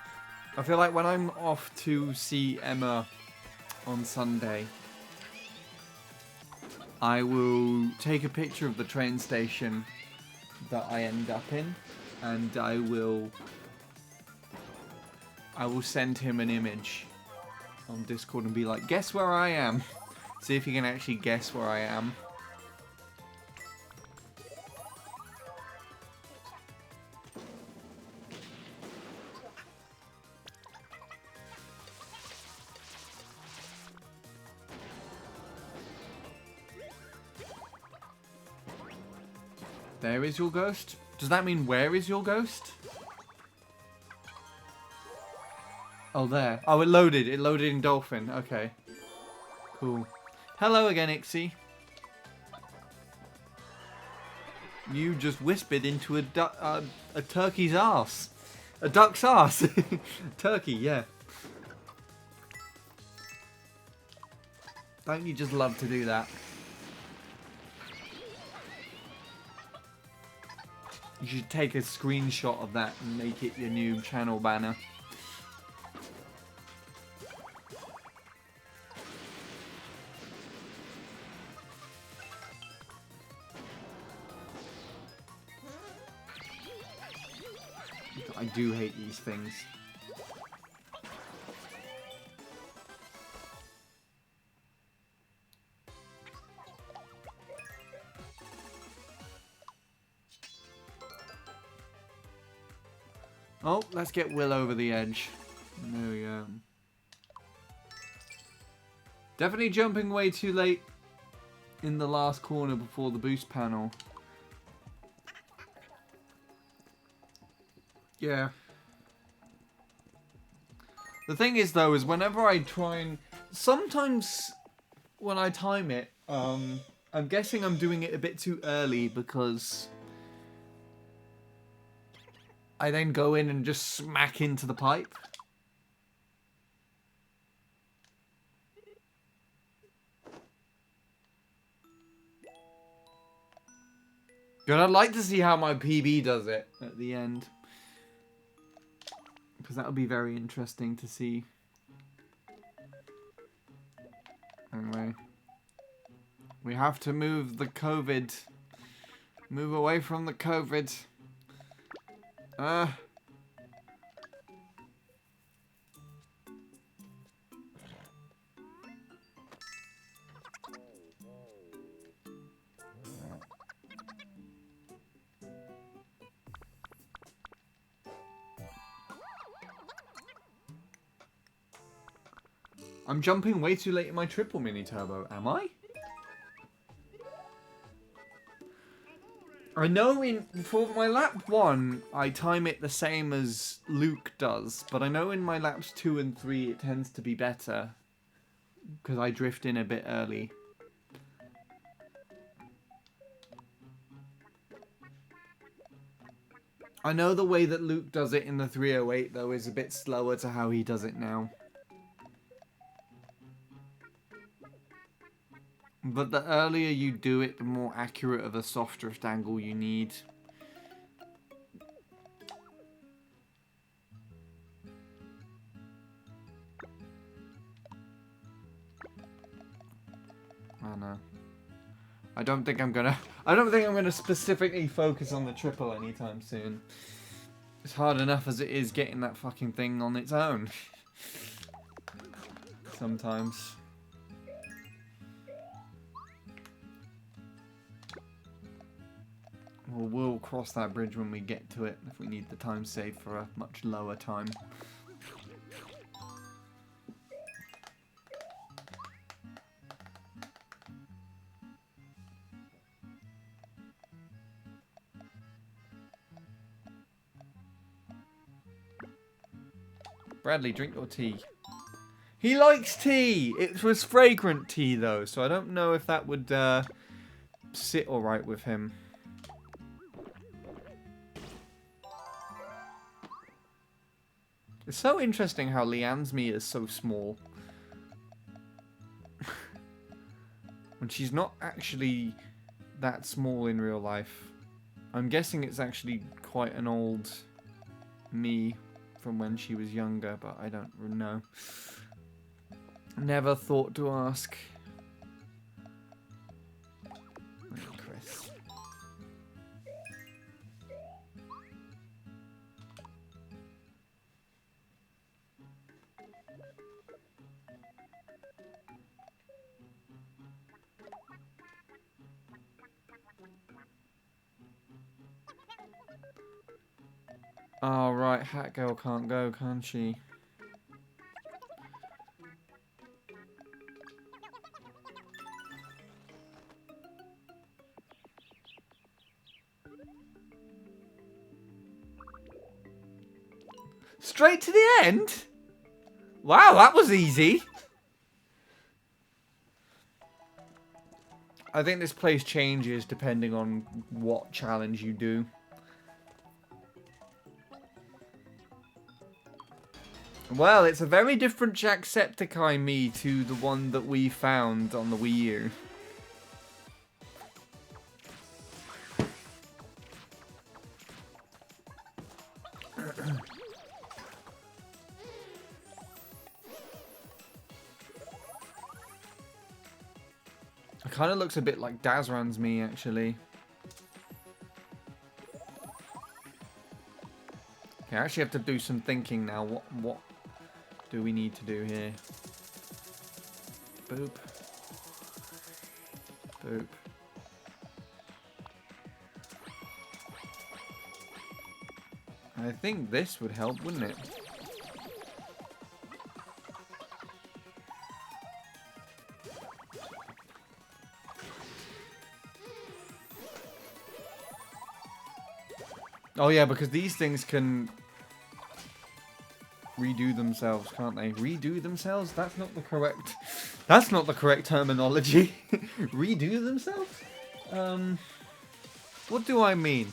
I feel like when I'm off to see Emma on Sunday, I will take a picture of the train station that I end up in, and I will send him an image on Discord and be like, guess where I am? See if he can actually guess where I am. There is your ghost? Does that mean where is your ghost? Oh, there. Oh, it loaded. It loaded in Dolphin. Okay. Cool. Hello again, Ixie. You just whispered into a turkey's ass. A duck's ass. Turkey, yeah. Don't you just love to do that? You should take a screenshot of that and make it your new channel banner. I do hate these things. Oh, let's get Will over the edge. There we go. Definitely jumping way too late in the last corner before the boost panel. Yeah. The thing is, though, is whenever I try and... Sometimes when I time it, I'm guessing I'm doing it a bit too early because I then go in and just smack into the pipe. Good, I'd like to see how my PB does it at the end. Because that would be very interesting to see. Anyway. We have to move the COVID. Move away from the COVID. I'm jumping way too late in my triple mini turbo, am I? I know for my lap 1, I time it the same as Luke does, but I know in my laps 2 and 3 it tends to be better, because I drift in a bit early. I know the way that Luke does it in the 308, though, is a bit slower to how he does it now. But the earlier you do it, the more accurate of a soft drift angle you need. I know. I don't think I'm gonna specifically focus on the triple anytime soon. It's hard enough as it is getting that fucking thing on its own. Sometimes. Well, we'll cross that bridge when we get to it, if we need the time saved for a much lower time. Bradley, drink your tea. He likes tea! It was fragrant tea, though, so I don't know if that would sit alright with him. It's so interesting how Leanne's me is so small. When she's not actually that small in real life. I'm guessing it's actually quite an old me from when she was younger, but I don't know. Never thought to ask. Oh, Chris. Oh, right. Hat Girl can't go, can she? Straight to the end? Wow, that was easy. I think this place changes depending on what challenge you do. Well, it's a very different Jacksepticeye me to the one that we found on the Wii U. It kind of looks a bit like Dazran's me, actually. Okay, I actually have to do some thinking now. What do we need to do here? Boop. Boop. I think this would help, wouldn't it? Oh yeah, because these things can redo themselves, can't they? Redo themselves? That's not the correct... That's not the correct terminology. Redo themselves? What do I mean?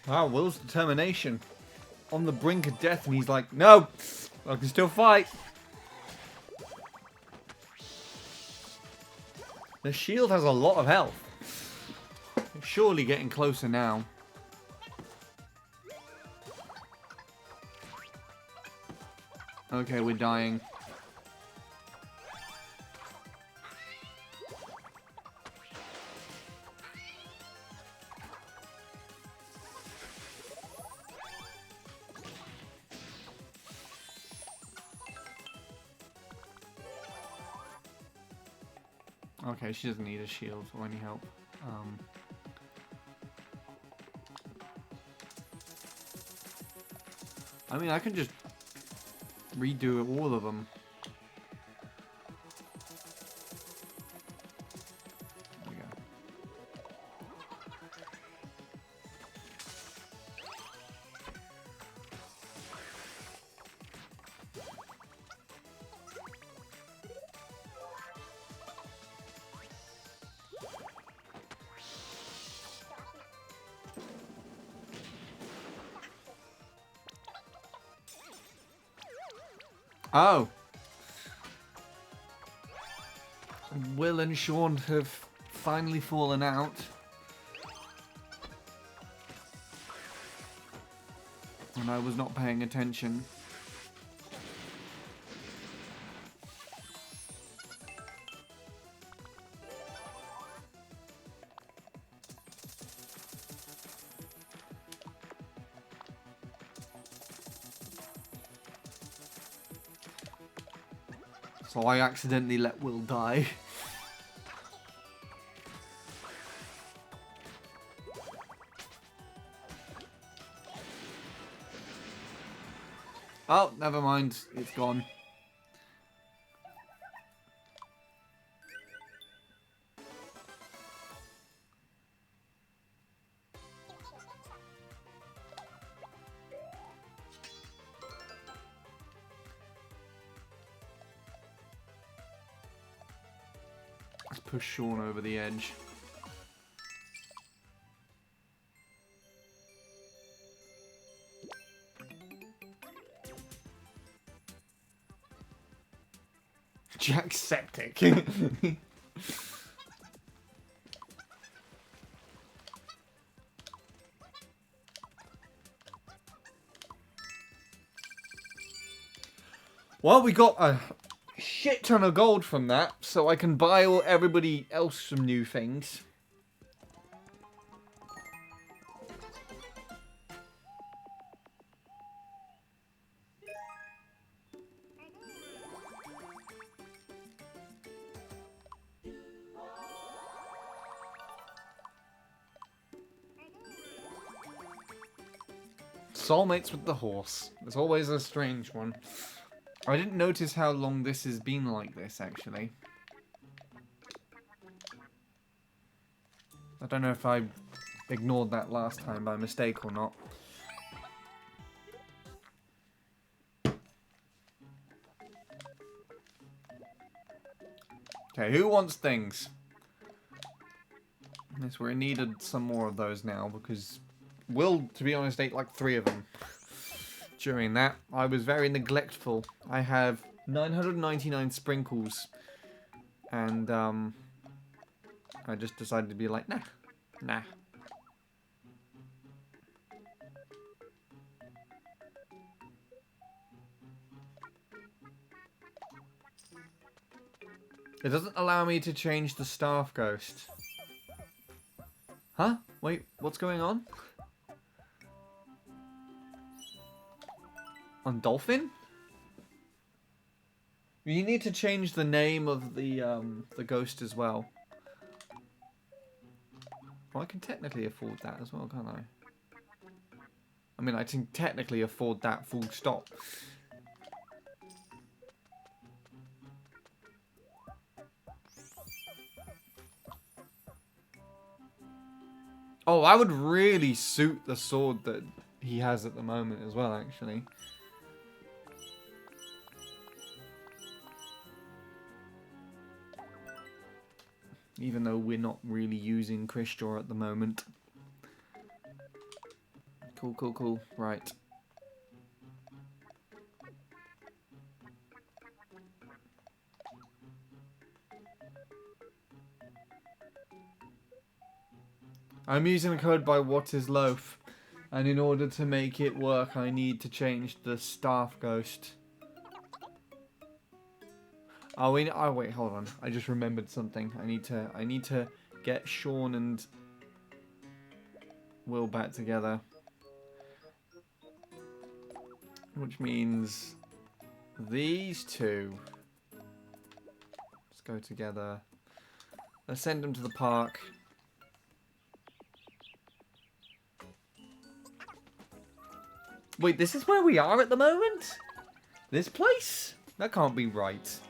Wow, Will's determination. On the brink of death, and he's like, no, I can still fight. The shield has a lot of health. It's surely getting closer now. Okay, we're dying. Okay, she doesn't need a shield or any help. I mean, I can just redo all of them. There we go. Oh. Will and Sean have finally fallen out. And I was not paying attention. So I accidentally let Will die. Oh, never mind. It's gone. Let's push Sean over the edge. Jack's septic. Well, we got a shit ton of gold from that, so I can buy everybody else some new things. Soulmates with the horse. It's always a strange one. I didn't notice how long this has been like this, actually. I don't know if I ignored that last time by mistake or not. Okay, who wants things? Yes, we needed some more of those now, because Will, to be honest, ate like 3 of them. During that, I was very neglectful. I have 999 sprinkles, and I just decided to be like, nah. It doesn't allow me to change the staff ghost. Huh? Wait, what's going on? On Dolphin? You need to change the name of the ghost as well. Well, I can technically afford that as well, can't I? I mean, I can technically afford that full stop. Oh, I would really suit the sword that he has at the moment as well, actually. Even though we're not really using Crystal at the moment. Cool. Right. I'm using the code by What Is Loaf. And in order to make it work, I need to change the staff ghost. Oh, wait, hold on. I just remembered something. I need to get Sean and Will back together. Which means these two. Let's go together. Let's send them to the park. Wait, this is where we are at the moment? This place? That can't be right.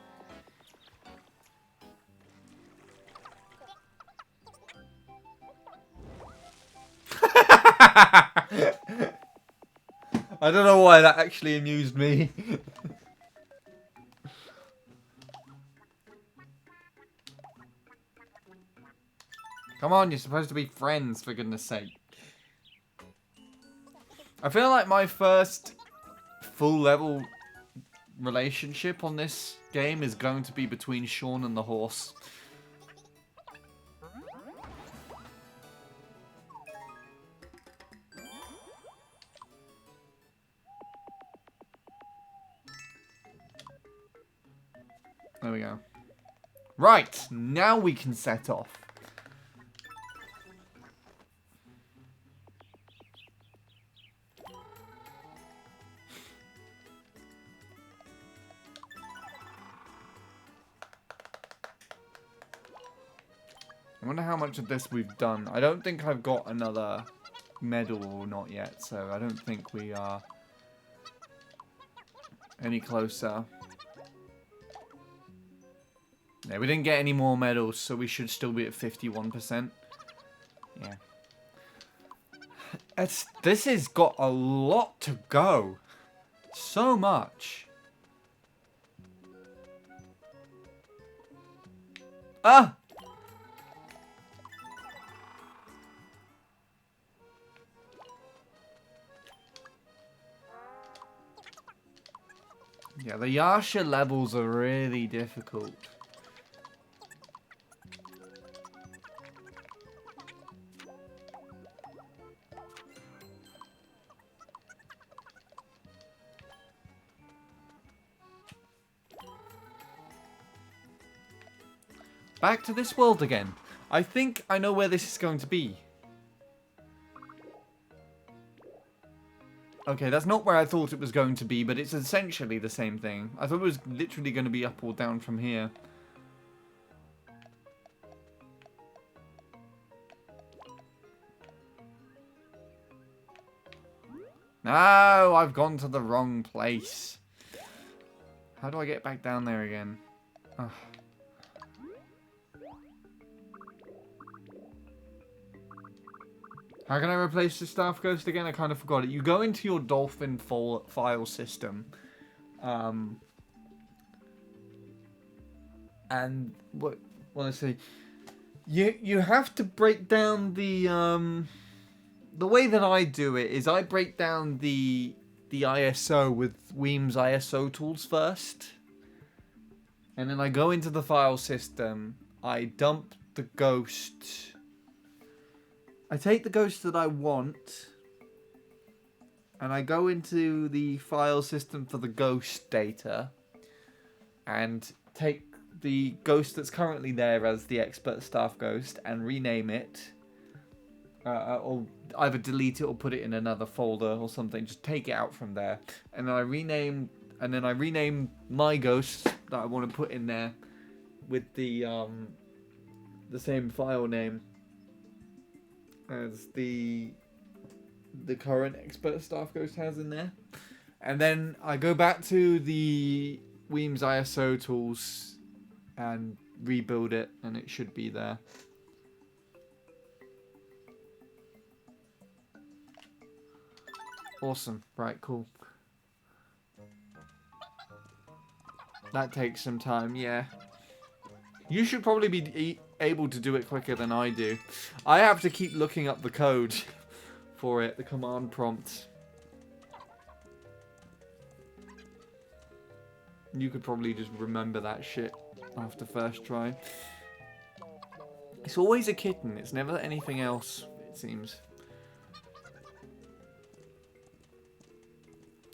I don't know why that actually amused me. Come on, you're supposed to be friends, for goodness sake. I feel like my first full level relationship on this game is going to be between Sean and the horse. There we go. Right, now we can set off. I wonder how much of this we've done. I don't think I've got another medal or not yet, so I don't think we are any closer. Yeah, we didn't get any more medals, so we should still be at 51%. Yeah. This has got a lot to go. So much. Ah! Yeah, the Yasha levels are really difficult. Back to this world again. I think I know where this is going to be. Okay, that's not where I thought it was going to be, but it's essentially the same thing. I thought it was literally going to be up or down from here. No, I've gone to the wrong place. How do I get back down there again? Ugh. How can I replace the Staff Ghost again? I kind of forgot it. You go into your Dolphin file system. And what I say? You have to break down the way that I do it is I break down the ISO with Weem's ISO tools first. And then I go into the file system. I dump the ghost. I take the ghost that I want, and I go into the file system for the ghost data, and take the ghost that's currently there as the expert staff ghost and rename it, or either delete it or put it in another folder or something. Just take it out from there, and then I rename my ghost that I want to put in there with the same file name as the current expert staff ghost has in there. And then I go back to the Weem's ISO tools and rebuild it, and it should be there. Awesome. Right, cool. That takes some time, yeah. You should probably be able to do it quicker than I do. I have to keep looking up the code for it, the command prompt. You could probably just remember that shit after first try. It's always a kitten. It's never anything else, it seems.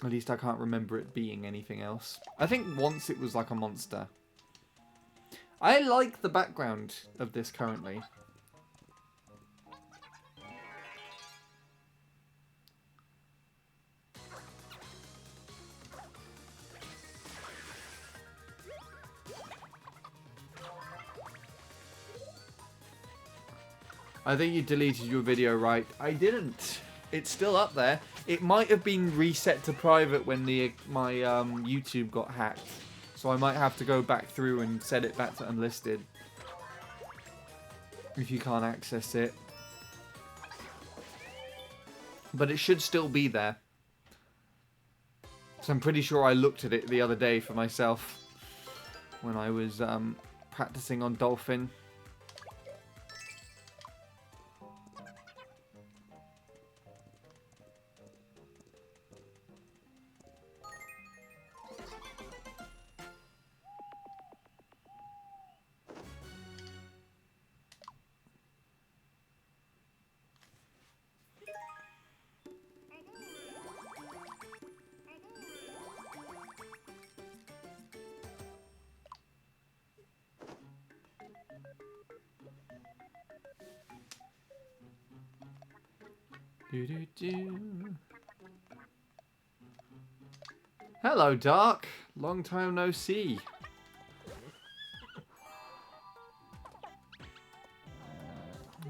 At least I can't remember it being anything else. I think once it was like a monster. I like the background of this currently. I think you deleted your video, right? I didn't. It's still up there. It might have been reset to private when my YouTube got hacked. So I might have to go back through and set it back to unlisted. If you can't access it. But it should still be there. So I'm pretty sure I looked at it the other day for myself. When I was practicing on Dolphin. Do-do-do. Hello, Dark. Long time no see.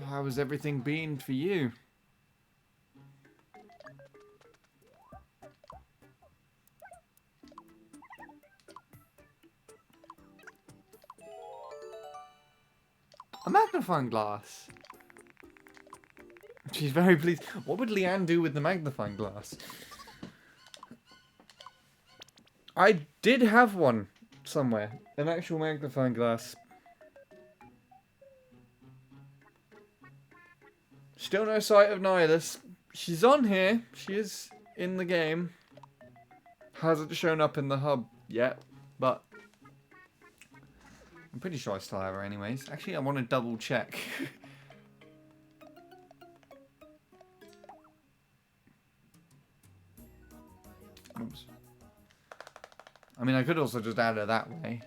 How has everything been for you? A magnifying glass. She's very pleased. What would Leanne do with the magnifying glass? I did have one somewhere. An actual magnifying glass. Still no sight of Nihilus. She's on here. She is in the game. Hasn't shown up in the hub yet, but I'm pretty sure I still have her anyways. Actually, I want to double check. Oops. I mean, I could also just add her that way.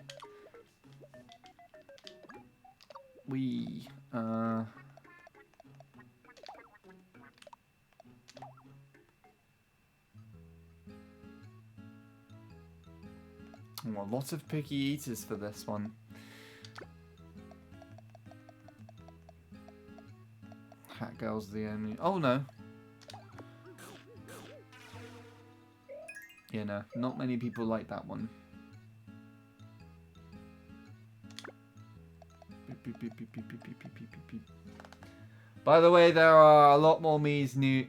Well, lots of picky eaters for this one. Hat Girl's the only... Oh, no. Yeah, no. Not many people like that one. Beep, beep, beep, beep, beep, beep, beep, beep, beep, beep. By the way, there are a lot more Miis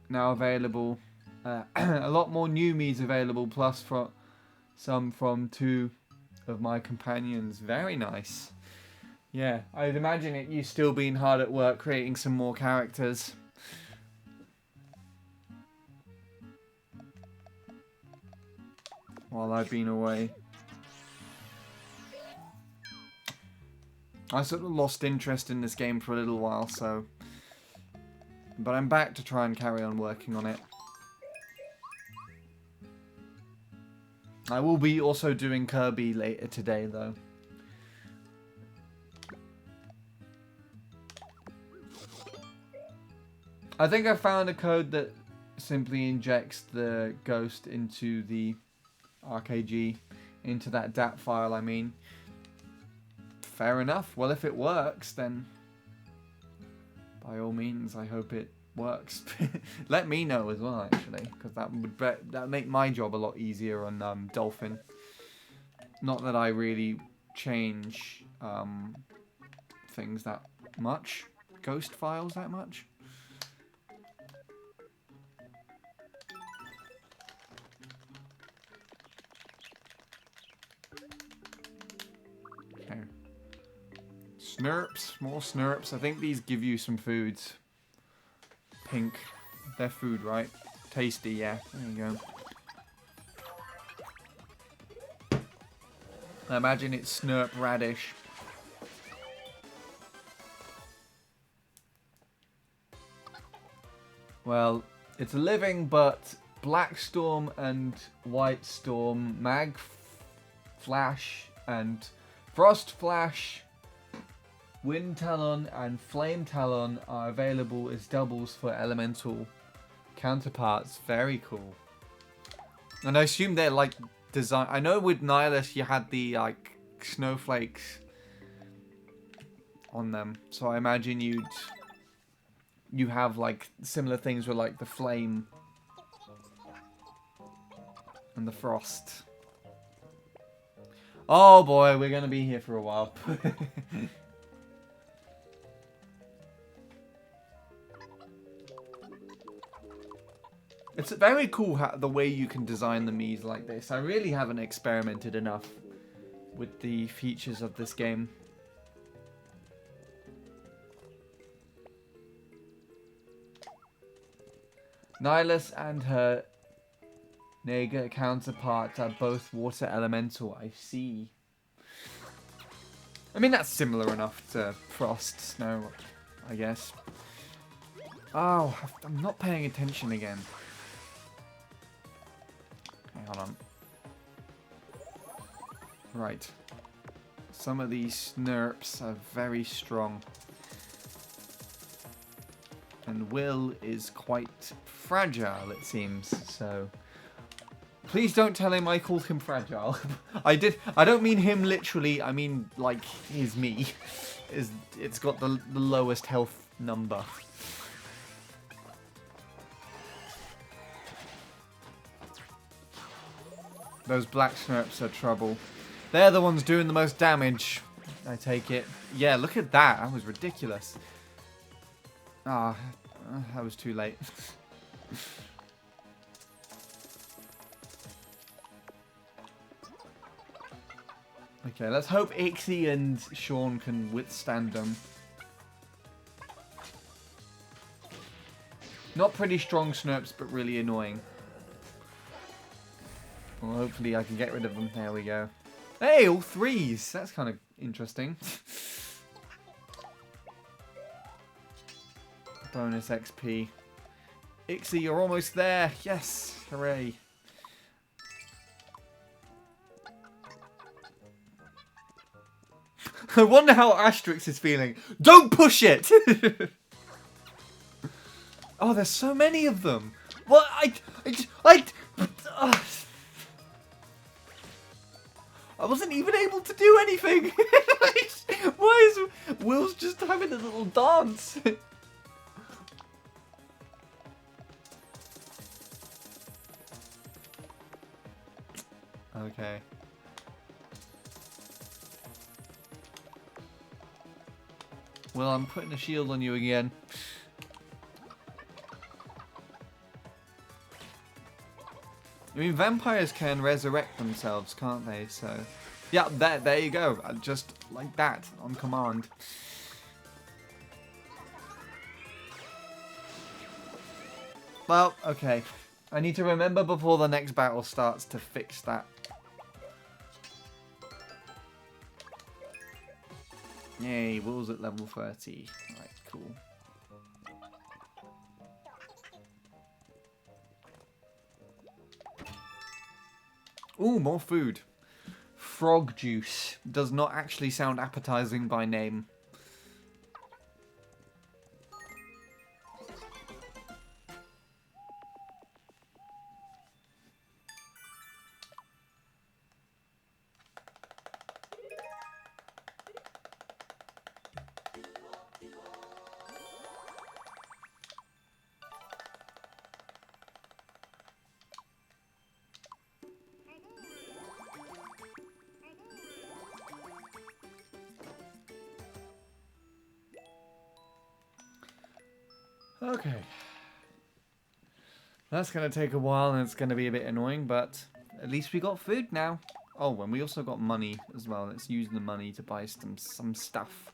now available. A lot more new Miis available, plus some from 2 of my companions. Very nice. Yeah, I'd imagine you still been hard at work creating some more characters. While I've been away. I sort of lost interest in this game for a little while, so... But I'm back to try and carry on working on it. I will be also doing Kirby later today, though. I think I found a code that simply injects the ghost into the RKG, into that DAT file, I mean. Fair enough. Well, if it works, then by all means, I hope it works. Let me know as well, actually, because that make my job a lot easier on Dolphin. Not that I really change things that much, ghost files that much. Okay. Snurps, more snurps. I think these give you some foods. Pink. They're food, right? Tasty, yeah. There you go. I imagine it's snurp radish. Well, it's a living, but Black Storm and White Storm, Mag Flash and Frost Flash, Wind Talon and Flame Talon are available as doubles for elemental counterparts. Very cool. And I assume they're like design. I know with Nihilus you had the like snowflakes on them, so I imagine you have like similar things with like the flame and the frost. Oh boy, we're gonna be here for a while. It's very cool the way you can design the Miis like this. I really haven't experimented enough with the features of this game. Nihilus and her Naga counterparts are both water elemental. I see. I mean, that's similar enough to Frost, Snow, I guess. Oh, I'm not paying attention again. Okay, hold on. Right. Some of these snurps are very strong. And Will is quite fragile, it seems. So please don't tell him I called him fragile. I don't mean him literally. I mean like his me. It's got the lowest health number. Those black snurps are trouble. They're the ones doing the most damage, I take it. Yeah, look at that. That was ridiculous. Ah, that was too late. Okay, let's hope Ixie and Sean can withstand them. Not pretty strong snurps, but really annoying. Well, hopefully I can get rid of them. There we go. Hey, all threes. That's kind of interesting. Bonus XP. Ixie, you're almost there. Yes. Hooray. I wonder how Asterix is feeling. Don't push it! Oh, there's so many of them. What? I wasn't even able to do anything. Why is Will's just having a little dance? Okay. Well, I'm putting a shield on you again. I mean, vampires can resurrect themselves, can't they? So, yeah, there you go. Just like that, on command. Well, okay. I need to remember before the next battle starts to fix that. Yay, Will's at level 30. Right, cool. Ooh, more food. Frog juice. Does not actually sound appetizing by name. Okay. That's going to take a while and it's going to be a bit annoying, but at least we got food now. Oh, and we also got money as well. Let's use the money to buy some stuff.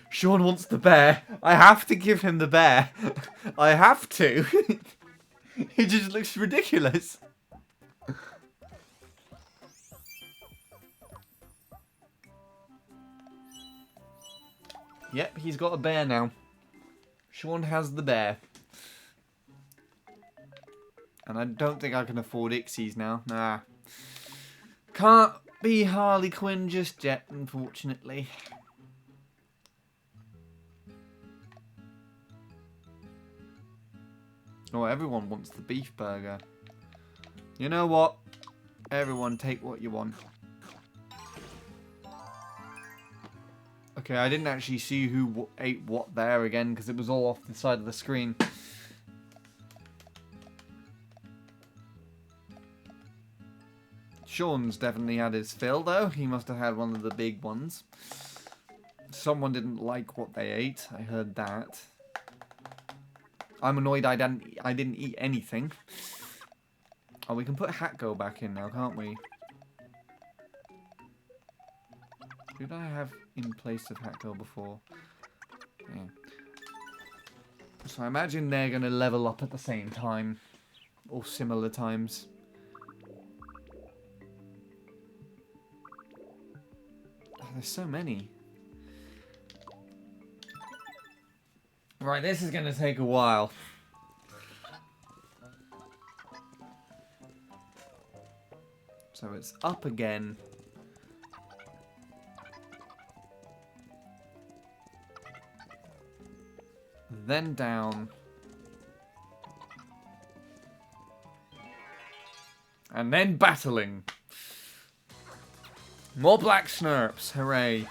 Sean wants the bear. I have to give him the bear. I have to. It just looks ridiculous. Yep, he's got a bear now. Sean has the bear. And I don't think I can afford Ixies now. Nah. Can't be Harley Quinn just yet, unfortunately. Oh, everyone wants the beef burger. You know what? Everyone take what you want. Okay, I didn't actually see who ate what there again because it was all off the side of the screen. Sean's definitely had his fill though. He must have had one of the big ones. Someone didn't like what they ate. I heard that. I'm annoyed I didn't eat anything. Oh, we can put Hatgo back in now, can't we? Who did I have in place of Hatgo before? Yeah. So I imagine they're going to level up at the same time. Or similar times. Oh, there's so many. Right, this is going to take a while. So it's up again. then down. And then battling. More black snurps, hooray.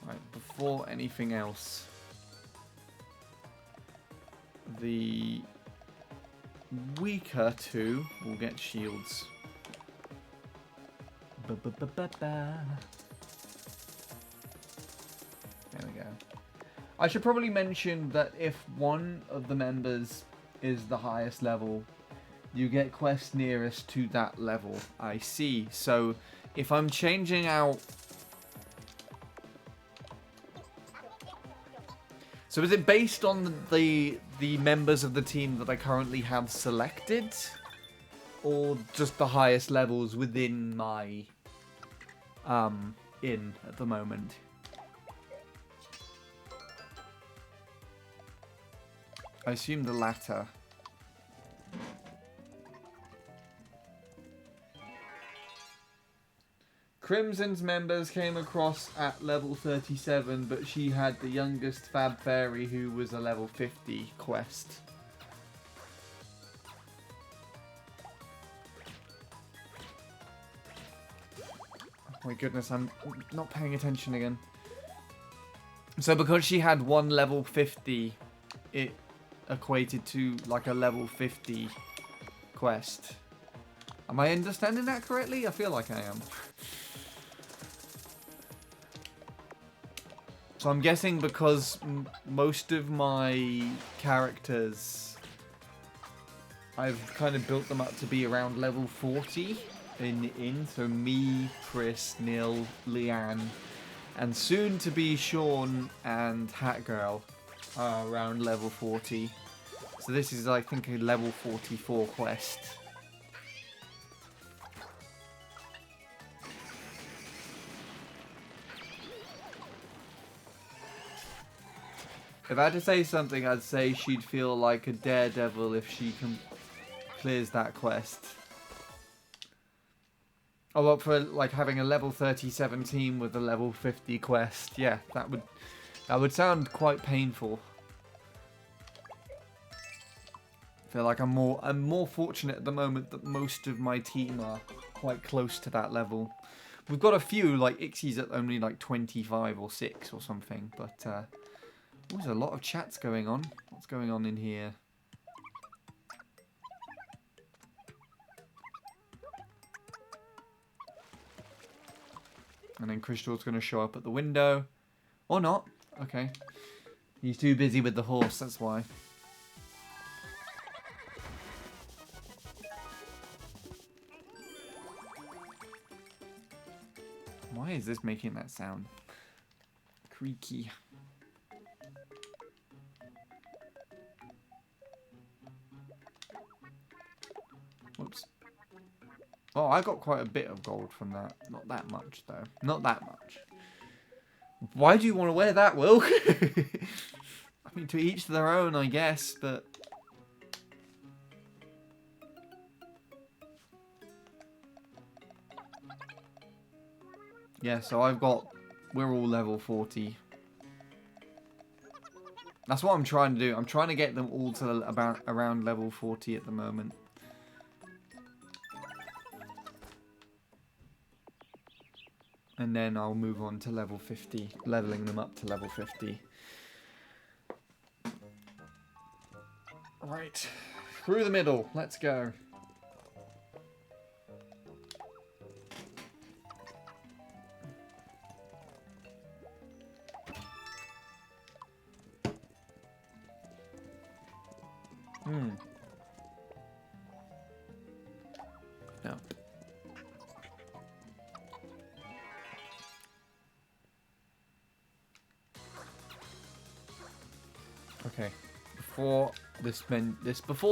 Right, before anything else, the weaker two will get shields. There we go. I should probably mention that if one of the members is the highest level, you get quests nearest to that level. I see. So if I'm changing out... So is it based on the members of the team that I currently have selected? Or just the highest levels within my inn at the moment? I assume the latter. Crimson's members came across at level 37, but she had the youngest Fab Fairy who was a level 50 quest. Oh my goodness, I'm not paying attention again. So because she had one level 50, it equated to like a level 50 quest. Am I understanding that correctly? I feel like I am. So I'm guessing because most of my characters, I've kind of built them up to be around level 40 in. So me, Chris, Neil, Leanne, and soon to be Sean and Hat Girl are around level 40. So this is, I think, a level 44 quest. If I had to say something, I'd say she'd feel like a daredevil if she clears that quest. Oh, well, for like having a level 37 team with a level 50 quest, yeah, that would sound quite painful. I feel like I'm more fortunate at the moment that most of my team are quite close to that level. We've got a few, like Ixie's at only like 25 or 6 or something, but there's a lot of chats going on. What's going on in here? And then Crystal's going to show up at the window. Or not. Okay. He's too busy with the horse, that's why. Why is this making that sound? Creaky. Whoops. Oh, I got quite a bit of gold from that. Not that much, though. Not that much. Why do you want to wear that, Will? I mean, to each their own, I guess, but... Yeah, so we're all level 40. That's what I'm trying to do. I'm trying to get them all to around level 40 at the moment. And then I'll move on to level 50, leveling them up to level 50. Right, through the middle, let's go. No. Okay. Before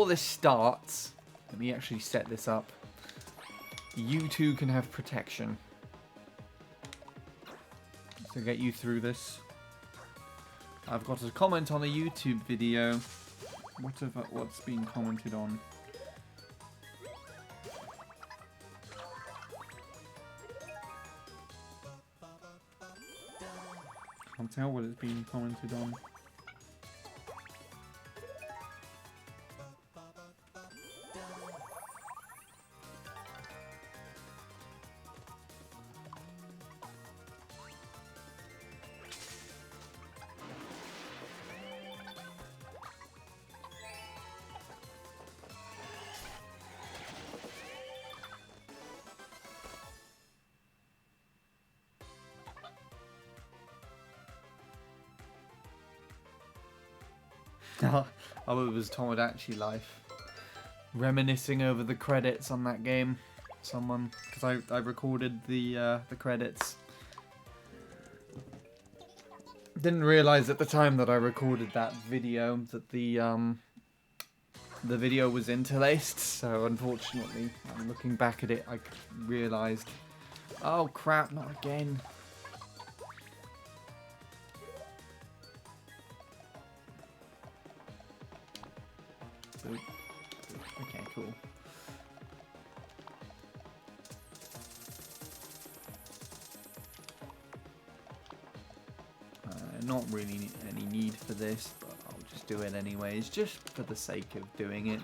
this starts, let me actually set this up. You two can have protection to get you through this. I've got a comment on a YouTube video. What's been commented on? Can't tell what it's been commented on. Oh, it was Tomodachi Life. Reminiscing over the credits on that game. Someone, because I recorded the credits. Didn't realize at the time that I recorded that video that the video was interlaced. So unfortunately, looking back at it, I realized, oh crap, not again. Okay, cool. Not really any need for this, but I'll just do it anyways, just for the sake of doing it.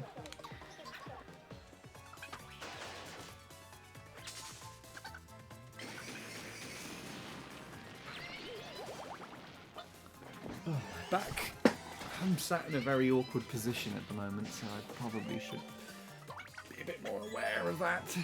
Back. I'm sat in a very awkward position at the moment, so I probably should be a bit more aware of that.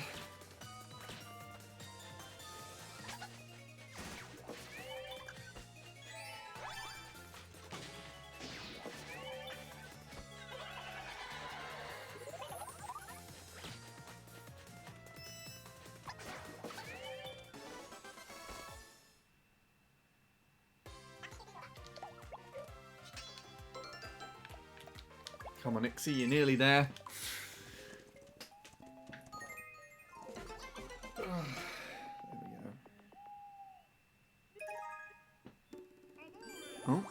Come on, Ixie, you're nearly there. There we go. Oh.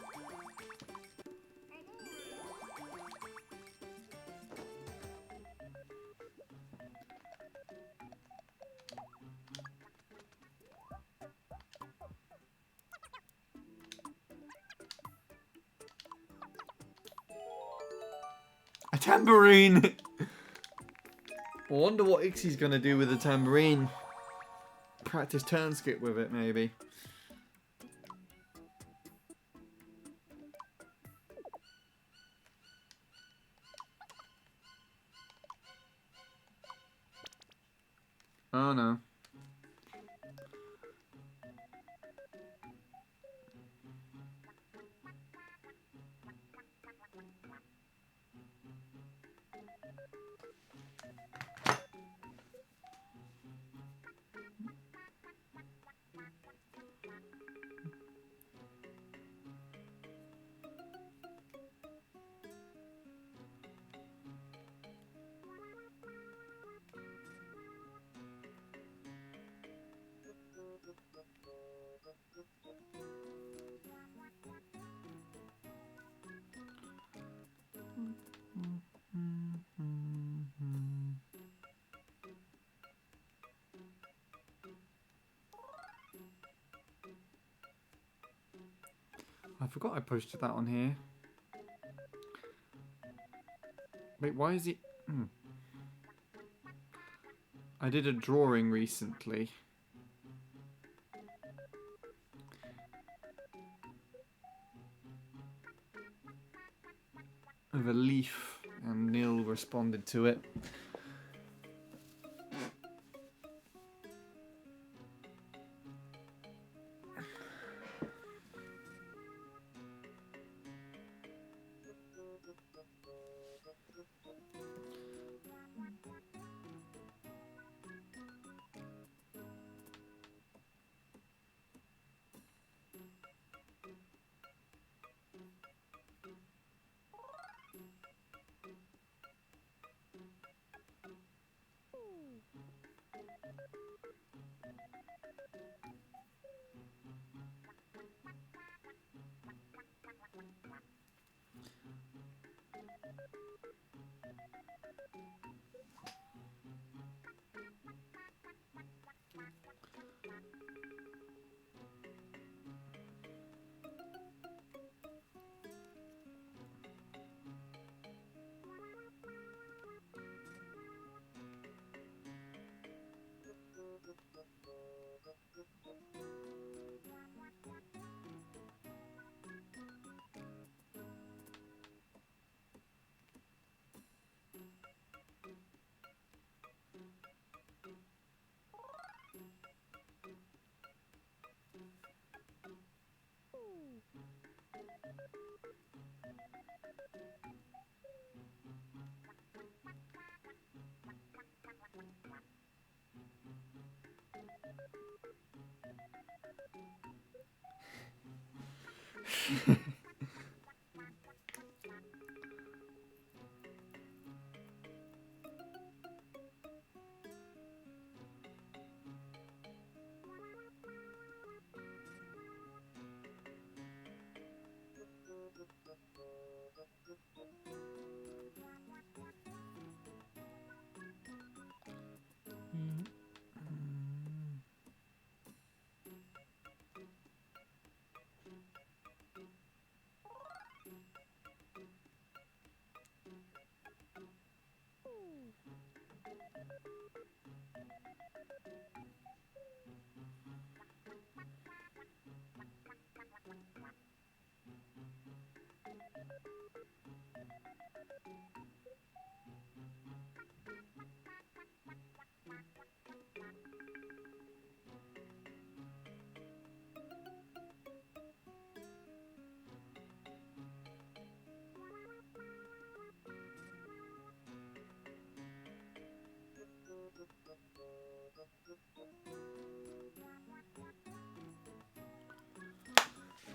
A tambourine! I wonder what Ixie's gonna do with a tambourine. Practice turn skip with it, maybe. Oh no. I forgot I posted that on here. Wait, why is it... I did a drawing recently. Of a leaf, and Neil responded to it.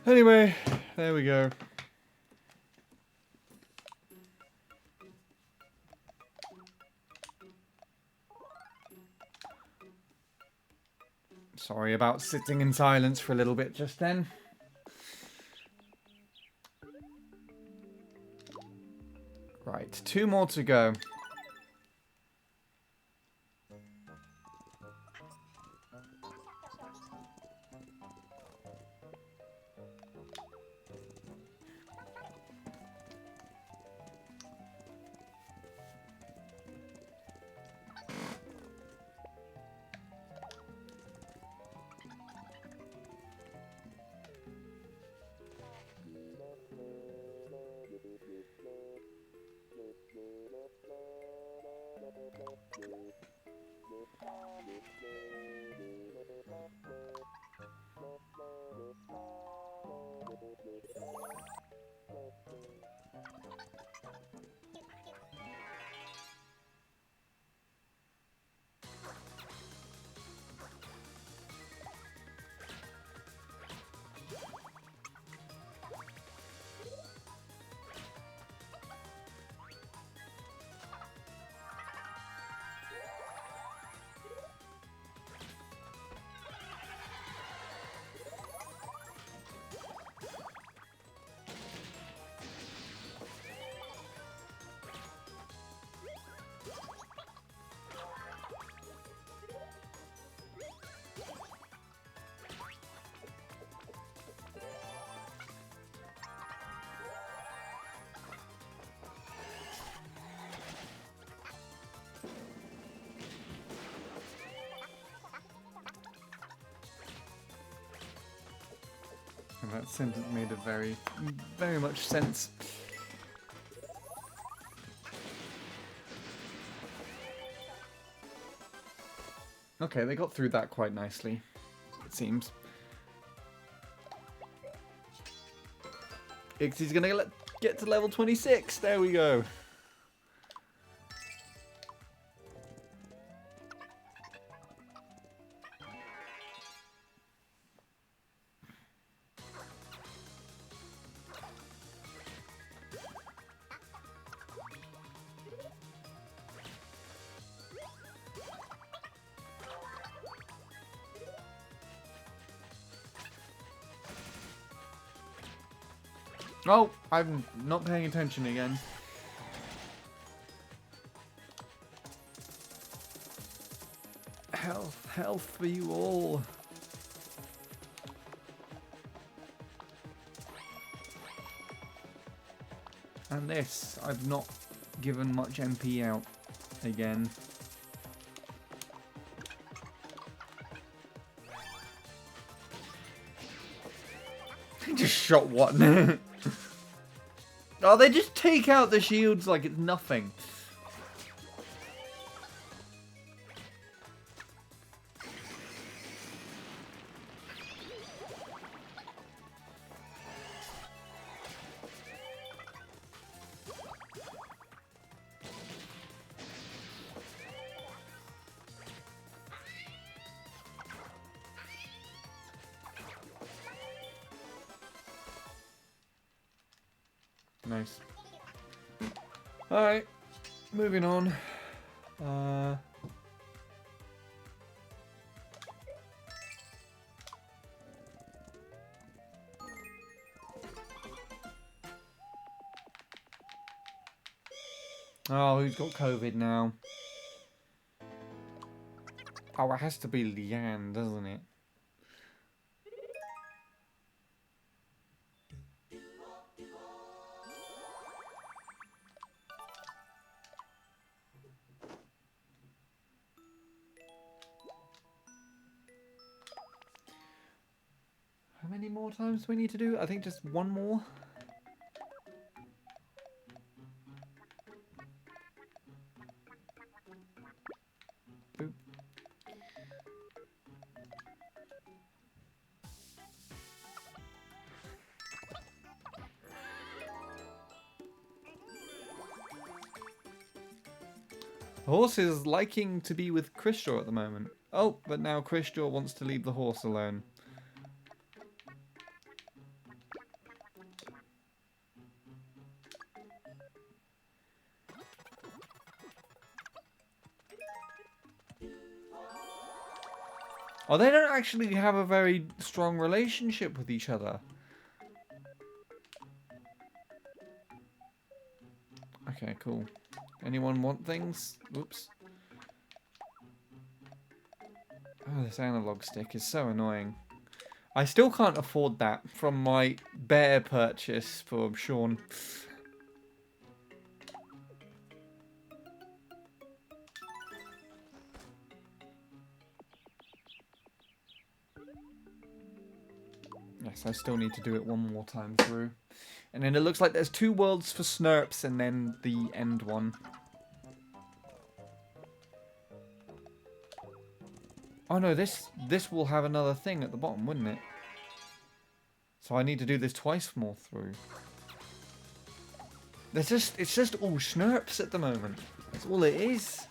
Anyway, there we go. Sorry about sitting in silence for a little bit just then. Right, 2 more to go. And that sentence made a very much sense. Okay, they got through that quite nicely, it seems. Ixie's gonna get to level 26. There we go. Oh, I'm not paying attention again. Health, health for you all. And this, I've not given much MP out again. Just shot one. Oh, they just take out the shields like it's nothing. Nice. Alright. Moving on. Oh, who's got COVID now? Oh, it has to be Leanne, doesn't it? How many more times do we need to do? I think just one more. Boop. The horse is liking to be with Chrisjaw at the moment. Oh, but now Chrisjaw wants to leave the horse alone. Oh, they don't actually have a very strong relationship with each other. Okay, cool. Anyone want things? Whoops. Oh, this analog stick is so annoying. I still can't afford that from my bear purchase for Sean. Yes, I still need to do it one more time through. And then it looks like there's 2 worlds for Snurps and then the end one. Oh no, this will have another thing at the bottom, wouldn't it? So I need to do this twice more through. It's just all Snurps at the moment. That's all it is.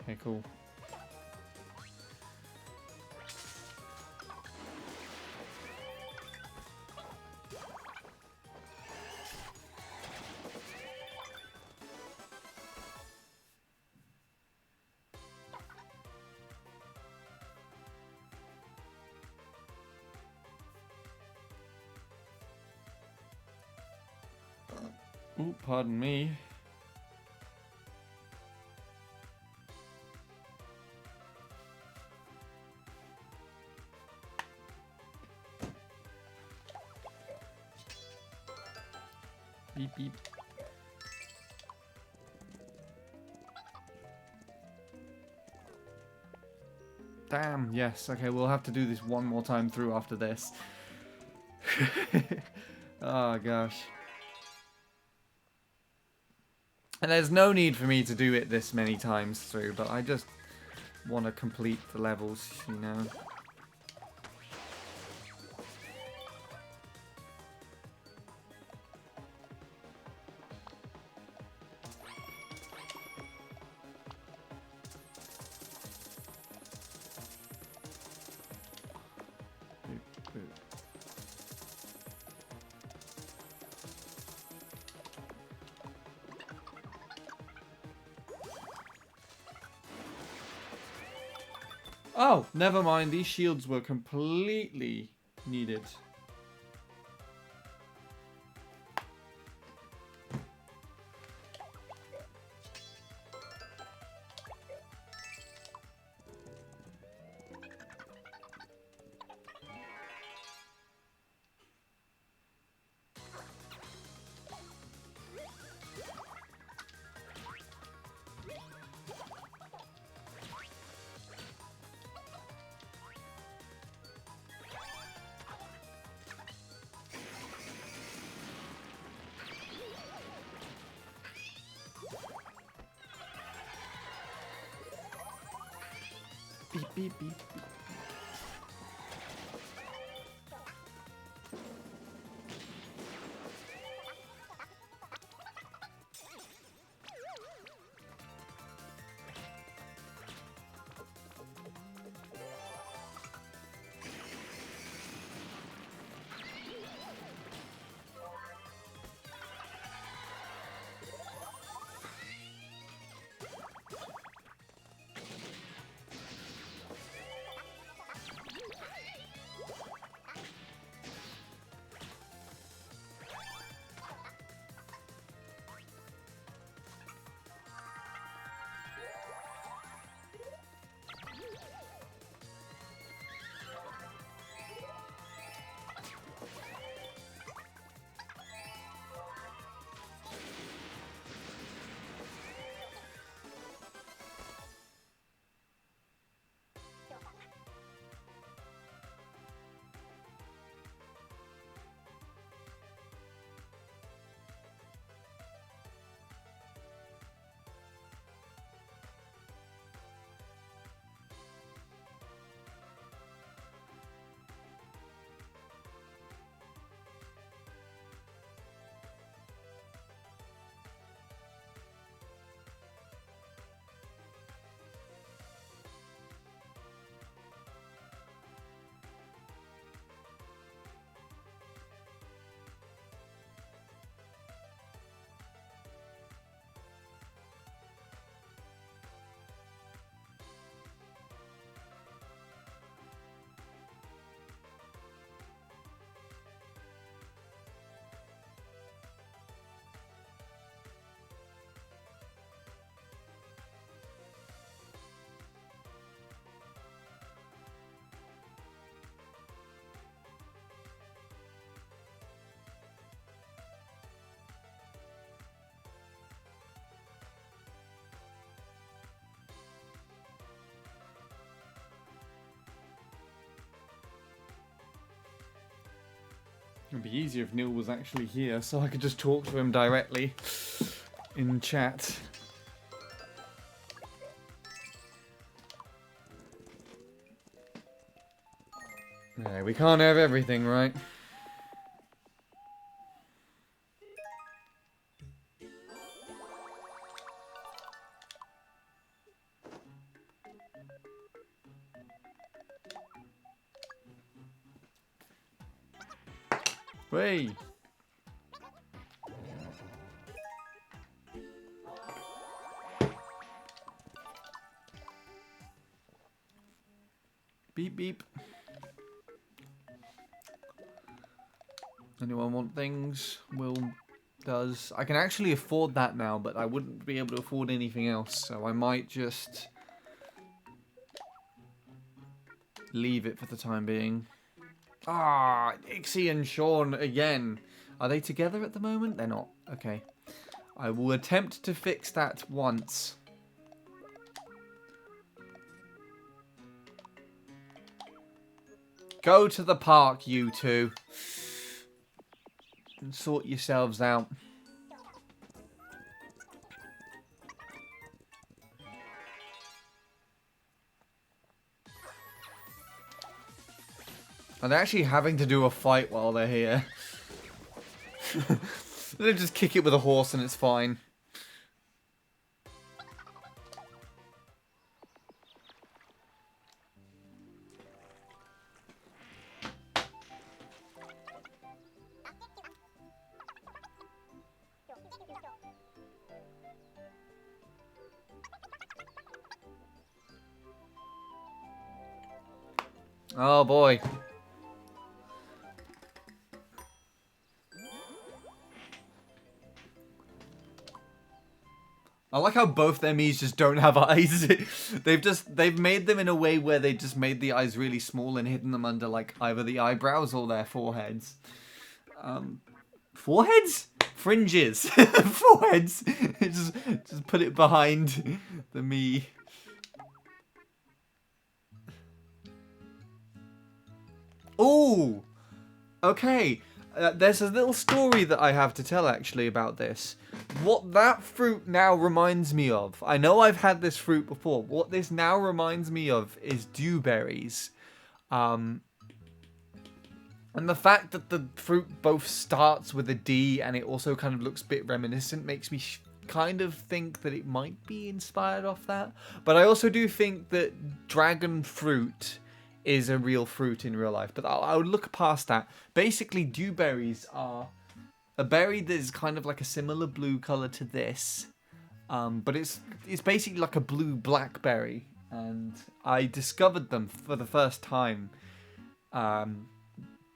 Okay, cool. Ooh, pardon me. Beep, beep. Damn, yes. Okay, we'll have to do this one more time through after this. Oh, gosh. And there's no need for me to do it this many times through, but I just want to complete the levels, you know. Oh, never mind. These shields were completely needed. Beep, beep, beep, beep. It'd be easier if Neil was actually here, so I could just talk to him directly in chat. Yeah, we can't have everything, right? Way. Beep beep. Anyone want things? Will does. I can actually afford that now, but I wouldn't be able to afford anything else, so I might just leave it for the time being. Ah, Ixie and Sean again. Are they together at the moment? They're not. Okay. I will attempt to fix that once. Go to the park, you two. And sort yourselves out. And they're actually having to do a fight while they're here. They just kick it with a horse and it's fine. Oh boy. I like how both their Miis just don't have eyes. they've made them in a way where they just made the eyes really small and hidden them under like either the eyebrows or their foreheads. Foreheads? Fringes. Foreheads. just put it behind the Mii. Ooh. Okay. There's a little story that I have to tell actually about this. What that fruit now reminds me of, I know I've had this fruit before, what this now reminds me of is dewberries. And the fact that the fruit both starts with a D and it also kind of looks a bit reminiscent makes me kind of think that it might be inspired off that. But I also do think that dragon fruit is a real fruit in real life. But I would look past that. Basically, dewberries are a berry that is kind of like a similar blue color to this, but it's basically like a blue blackberry. And I discovered them for the first time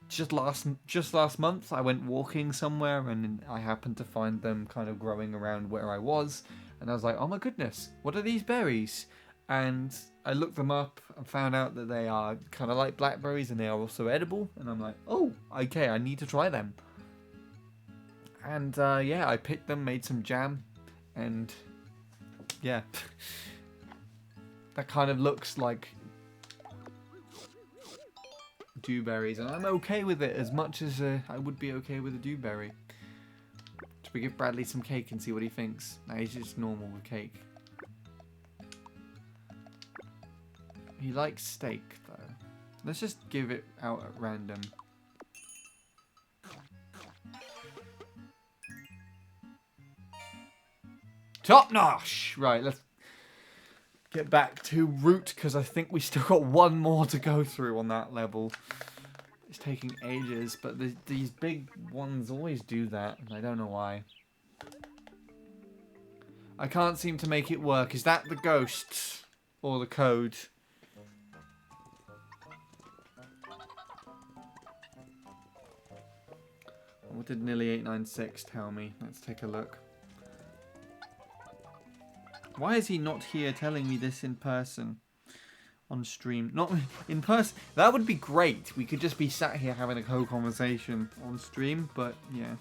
just last month. I went walking somewhere and I happened to find them kind of growing around where I was, and I was like, oh my goodness, what are these berries? And I looked them up and found out that they are kind of like blackberries and they are also edible. And I'm like, oh, okay, I need to try them. And yeah, I picked them, made some jam, and yeah. That kind of looks like dewberries, and I'm okay with it as much as I would be okay with a dewberry. Should we give Bradley some cake and see what he thinks? No, he's just normal with cake. He likes steak, though. Let's just give it out at random. Top notch! Right, let's get back to route, because I think we still got one more to go through on that level. It's taking ages, but these big ones always do that, and I don't know why. I can't seem to make it work. Is that the ghosts? Or the code? What did Nilly 896 tell me? Let's take a look. Why is he not here telling me this in person? On stream. Not in person. That would be great. We could just be sat here having a whole conversation on stream, but yeah.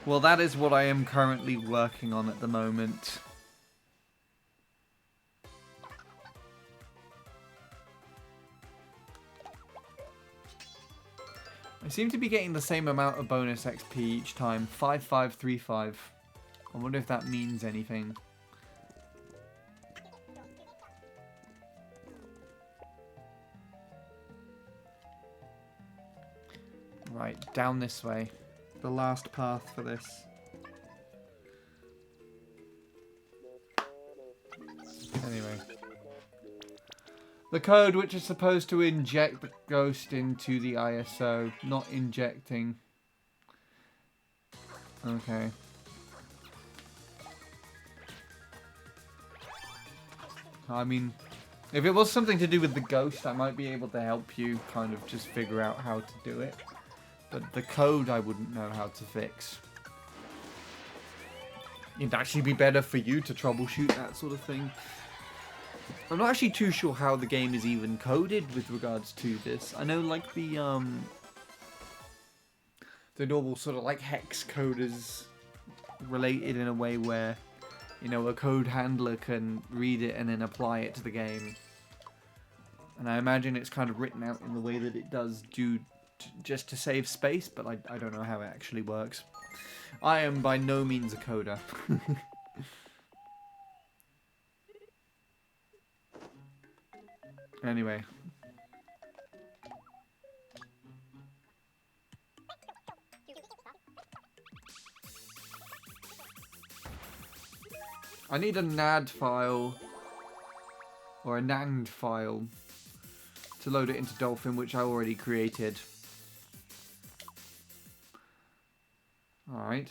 Well, that is what I am currently working on at the moment. I seem to be getting the same amount of bonus XP each time. 5535. I wonder if that means anything. Right, down this way. The last path for this. Anyway. The code which is supposed to inject the ghost into the ISO, not injecting. Okay. I mean, if it was something to do with the ghost, I might be able to help you kind of just figure out how to do it. But the code I wouldn't know how to fix. It'd actually be better for you to troubleshoot that sort of thing. I'm not actually too sure how the game is even coded with regards to this. I know like the normal sort of like hex code is related in a way where, you know, a code handler can read it and then apply it to the game. And I imagine it's kind of written out in the way that it does just to save space, but I don't know how it actually works. I am by no means a coder. Anyway. I need a NAD file or a NAND file to load it into Dolphin, which I already created. Alright.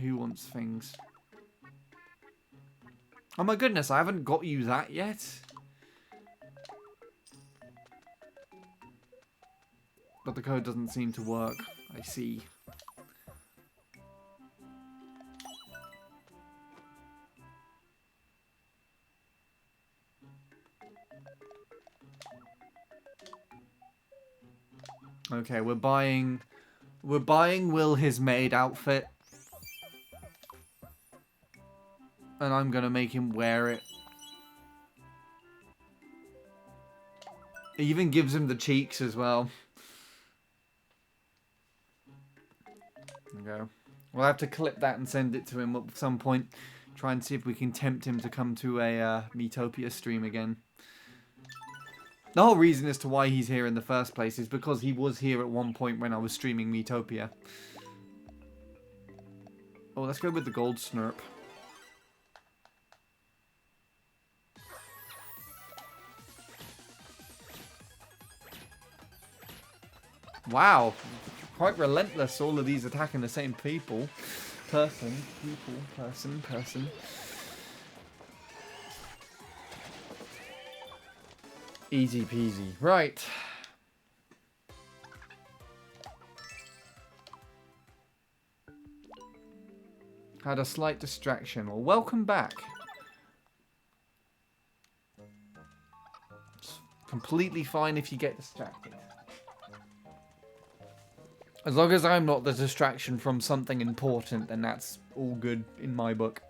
Who wants things? Oh my goodness, I haven't got you that yet. But the code doesn't seem to work. I see. Okay, we're buying Will his maid outfit. And I'm gonna make him wear it. It even gives him the cheeks as well. There we go. We'll have to clip that and send it to him at some point. Try and see if we can tempt him to come to a Miitopia stream again. The whole reason as to why he's here in the first place is because he was here at one point when I was streaming Miitopia. Oh, let's go with the gold snurp. Wow, quite relentless, all of these attacking the same people. Person. Easy peasy. Right. Had a slight distraction. Well, welcome back. It's completely fine if you get distracted. As long as I'm not the distraction from something important, then that's all good in my book.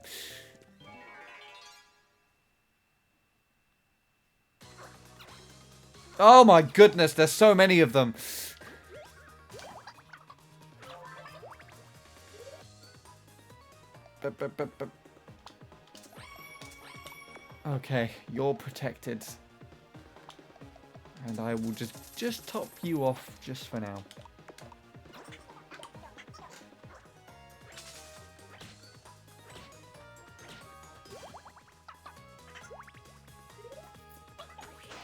Oh my goodness, there's so many of them. Okay, you're protected. And I will just top you off just for now.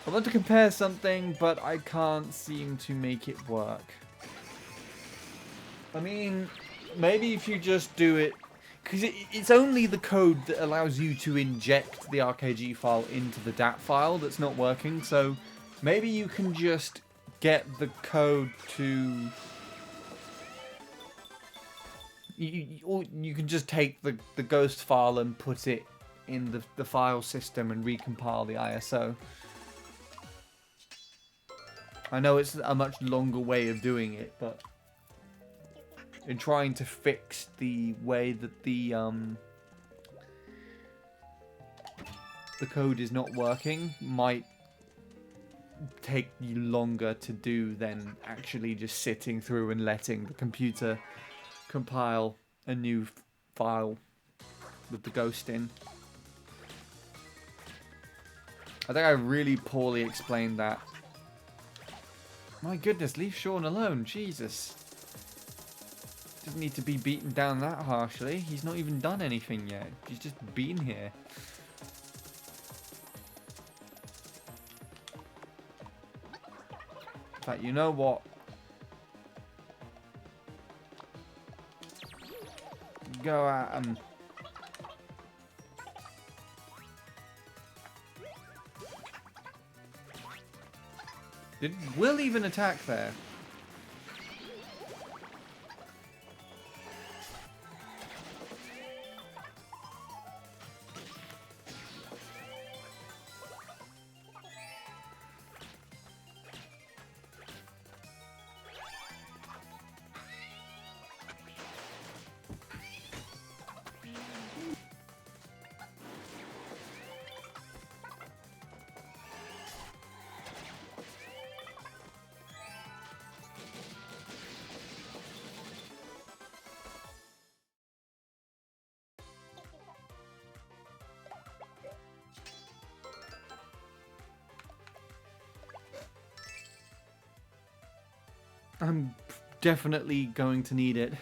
I want to compare something, but I can't seem to make it work. I mean, maybe if you just do it... Because it's only the code that allows you to inject the RKG file into the DAT file that's not working, so maybe you can just get the code to... Or you can just take the ghost file and put it in the file system and recompile the ISO. I know it's a much longer way of doing it, but in trying to fix the way that the code is not working might take you longer to do than actually just sitting through and letting the computer compile a new file with the ghost in. I think I really poorly explained that. My goodness, leave Sean alone. Jesus. Doesn't need to be beaten down that harshly. He's not even done anything yet. He's just been here. In fact, you know what? Go at him. Did Will even attack there? I'm definitely going to need it.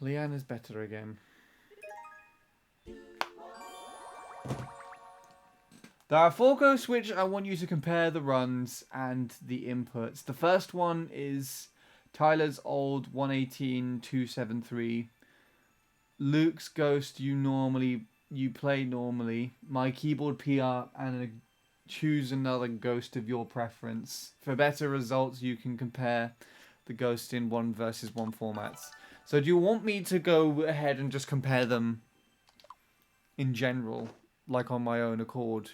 Leanne is better again. There are 4 ghosts which I want you to compare the runs and the inputs. The first one is Tyler's old 118-273. Luke's ghost you play normally. My keyboard PR and choose another ghost of your preference. For better results, you can compare the ghosts in 1 versus 1 formats. So do you want me to go ahead and just compare them in general, like on my own accord?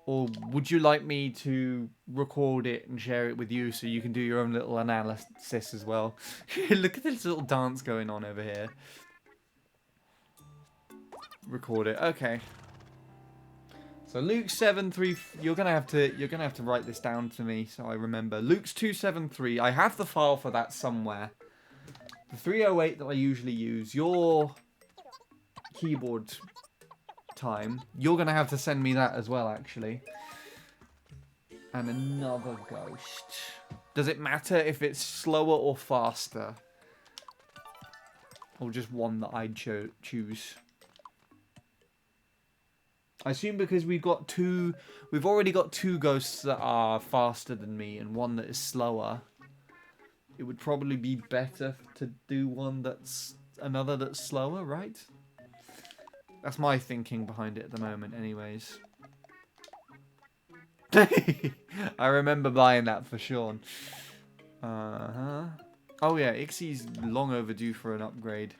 Or would you like me to record it and share it with you so you can do your own little analysis as well? Look at this little dance going on over here. Record it. Okay. So Luke's 73. You're gonna have to write this down to me so I remember. Luke's 273. I have the file for that somewhere. The 308 that I usually use. Your keyboard time. You're gonna have to send me that as well, actually. And another ghost. Does it matter if it's slower or faster? Or just one that I'd choose? I assume because we've already got 2 ghosts that are faster than me and 1 that is slower. It would probably be better to do another that's slower, right? That's my thinking behind it at the moment, anyways. I remember buying that for Sean. Oh yeah, Ixie's long overdue for an upgrade.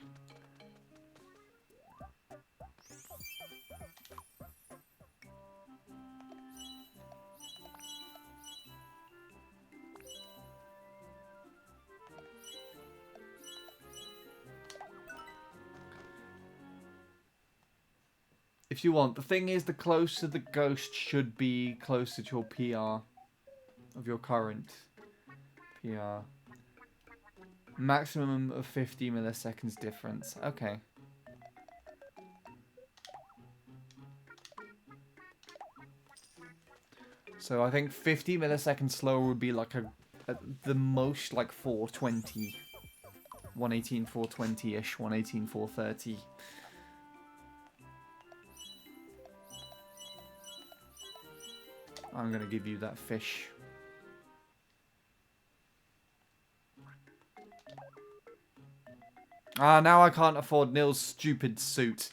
If you want. The thing is, the closer the ghost should be closer to your PR of your current PR. Maximum of 50 milliseconds difference. Okay. So I think 50 milliseconds slower would be like at the most like 420. 118 420-ish, 118 430. I'm going to give you that fish. Ah, now I can't afford Nil's stupid suit.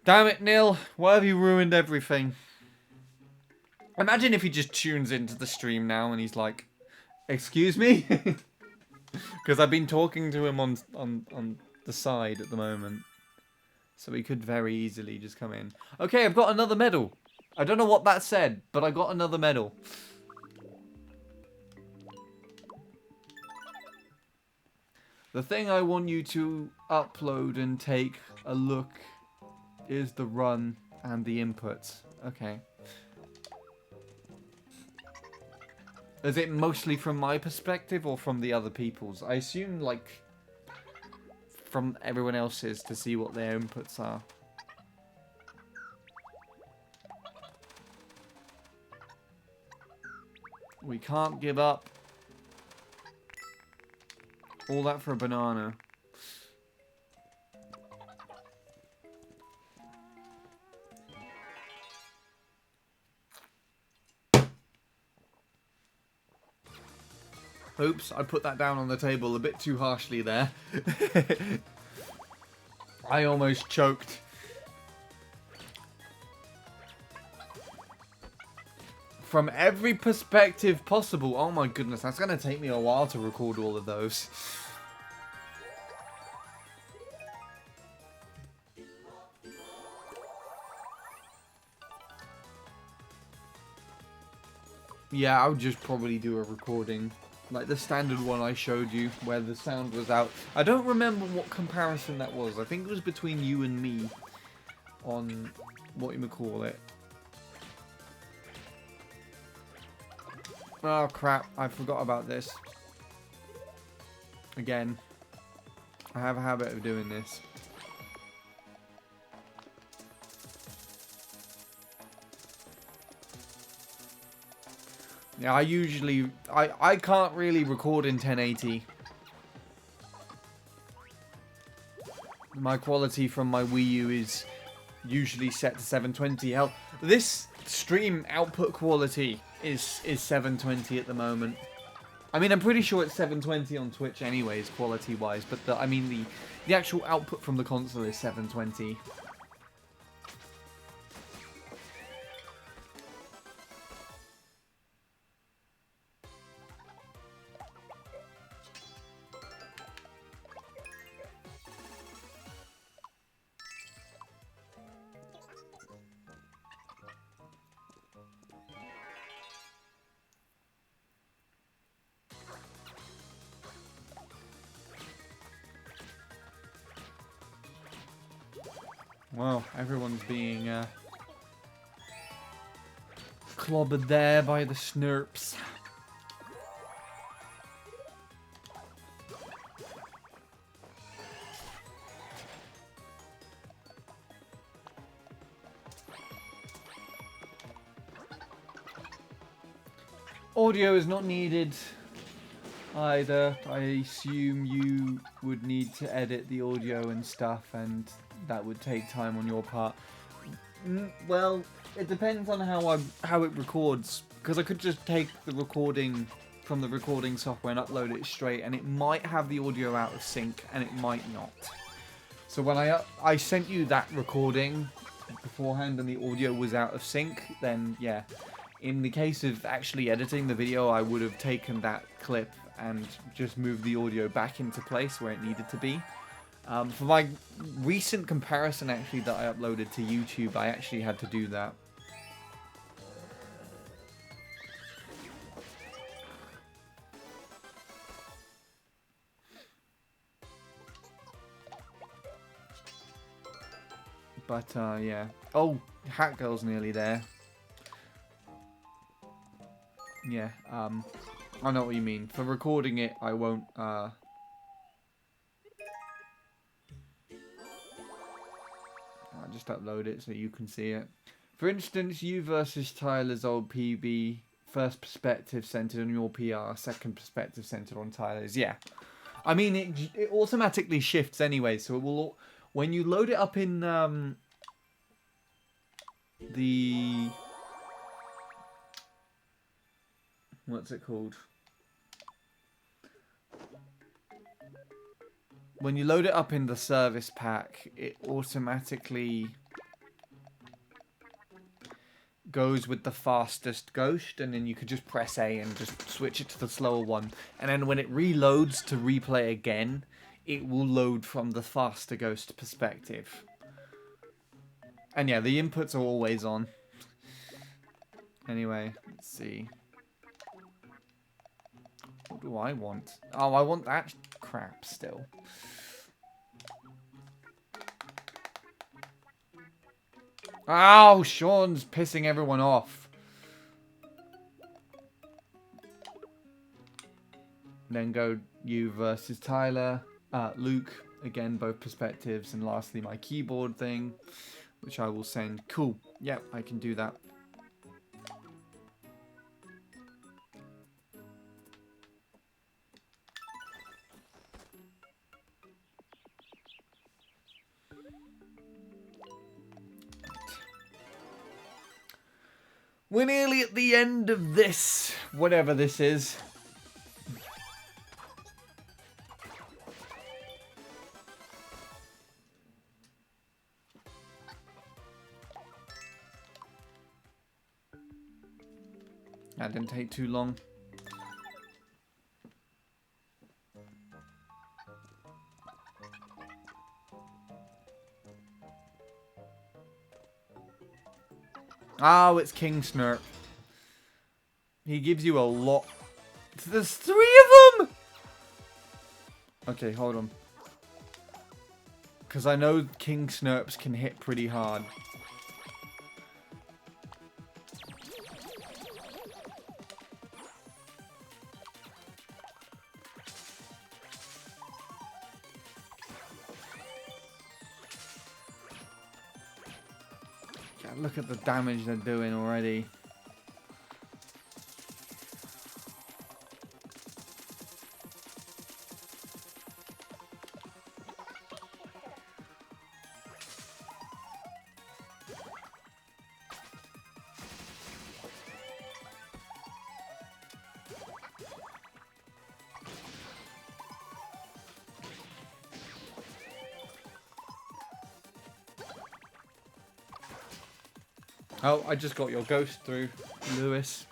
Damn it, Nil. Why have you ruined everything? Imagine if he just tunes into the stream now and he's like, "Excuse me," because I've been talking to him on the side at the moment, so he could very easily just come in. Okay, I've got another medal. I don't know what that said, but I got another medal. The thing I want you to upload and take a look is the run and the inputs. Okay. Is it mostly from my perspective or from the other people's? I assume, like, from everyone else's to see what their inputs are. We can't give up. All that for a banana. Oops, I put that down on the table a bit too harshly there. I almost choked. From every perspective possible. Oh my goodness, that's going to take me a while to record all of those. Yeah, I would just probably do a recording. Like the standard one I showed you, where the sound was out. I don't remember what comparison that was. I think it was between you and me. On what you would call it. Oh crap, I forgot about this. Again. I have a habit of doing this. Yeah, I can't really record in 1080. My quality from my Wii U is usually set to 720. Hell, this stream output quality is 720 at the moment. I mean, I'm pretty sure it's 720 on Twitch anyways, quality-wise, but the actual output from the console is 720. Well, everyone's being clobbered there by the snurps. Audio is not needed either. I assume you would need to edit the audio and stuff, and that would take time on your part. Well, it depends on how it records, because I could just take the recording from the recording software and upload it straight, and it might have the audio out of sync, and it might not. So when I sent you that recording beforehand and the audio was out of sync, then yeah. In the case of actually editing the video, I would have taken that clip and just moved the audio back into place where it needed to be. For my recent comparison actually that I uploaded to YouTube, I actually had to do that. But yeah. Oh, Hat Girl's nearly there. Yeah, I know what you mean. For recording it, I won't, I'll just upload it so you can see it. For instance, you versus Tyler's old PB, first perspective centered on your PR, second perspective centered on Tyler's. Yeah. I mean, it automatically shifts anyway, so it will, when you load it up in, the... What's it called? When you load it up in the service pack, it automatically goes with the fastest ghost, and then you could just press A and just switch it to the slower one. And then when it reloads to replay again, it will load from the faster ghost perspective. And yeah, the inputs are always on. Anyway, let's see. What do I want? Oh, I want that crap still. Oh, Sean's pissing everyone off. Then go you versus Tyler. Luke, again, both perspectives. And lastly, my keyboard thing, which I will send. Cool. Yep, I can do that. We're nearly at the end of this, whatever this is. That didn't take too long. Oh, it's King Snurp. He gives you a lot. There's 3 of them! Okay, hold on. Because I know King Snurps can hit pretty hard. Yeah, look at the damage they're doing already. Oh, I just got your ghost through, Lewis.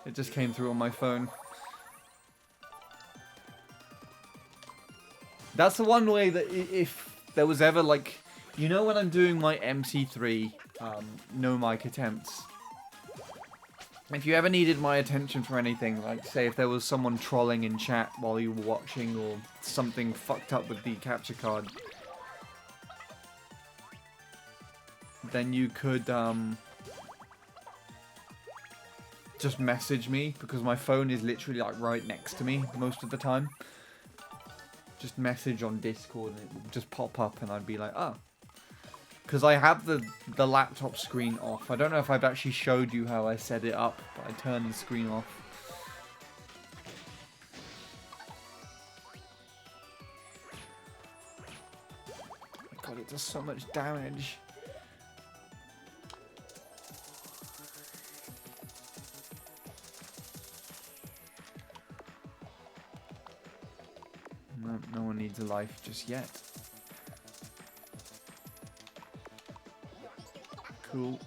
It just came through on my phone. That's the one way that if there was ever like, you know, when I'm doing my MC3 no mic attempts, if you ever needed my attention for anything, like say if there was someone trolling in chat while you were watching or something fucked up with the capture card, then you could just message me, because my phone is literally like right next to me most of the time. Just message on Discord and it would just pop up and I'd be like, oh. Because I have the laptop screen off. I don't know if I've actually showed you how I set it up, but I turned the screen off. God, it does so much damage. No, no one needs a life just yet. Cool.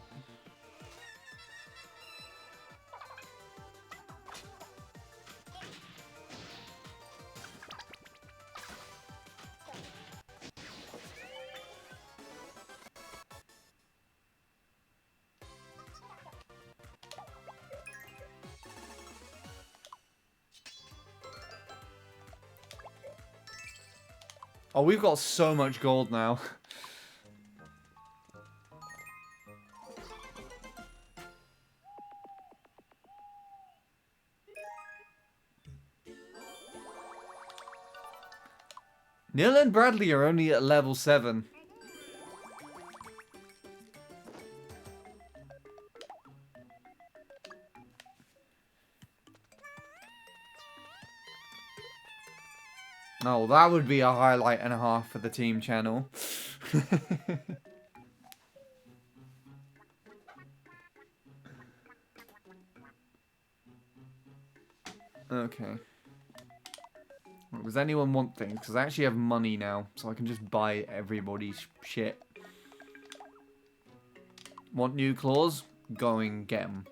Oh, we've got so much gold now. Neil and Bradley are only at level 7. Oh, that would be a highlight and a half for the team channel. Okay. Does anyone want things? Because I actually have money now, so I can just buy everybody's shit. Want new claws? Going get 'em.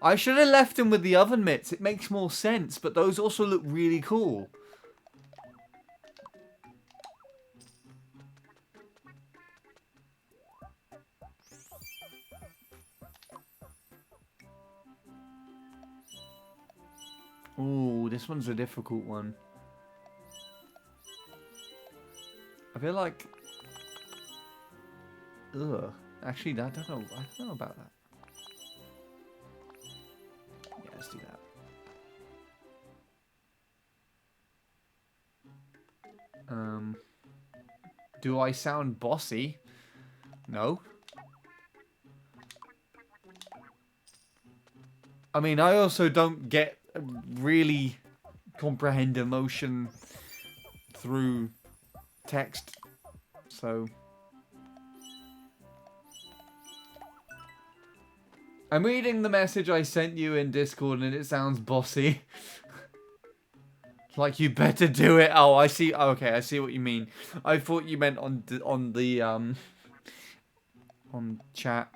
I should have left him with the oven mitts. It makes more sense, but those also look really cool. Ooh, this one's a difficult one. I feel like... Ugh. Actually, I don't know about that. Yeah, let's do that. Do I sound bossy? No. I mean, I also don't get really comprehend emotion through text, so... I'm reading the message I sent you in Discord and it sounds bossy. Like you better do it. Oh, I see. Okay, I see what you mean. I thought you meant on chat.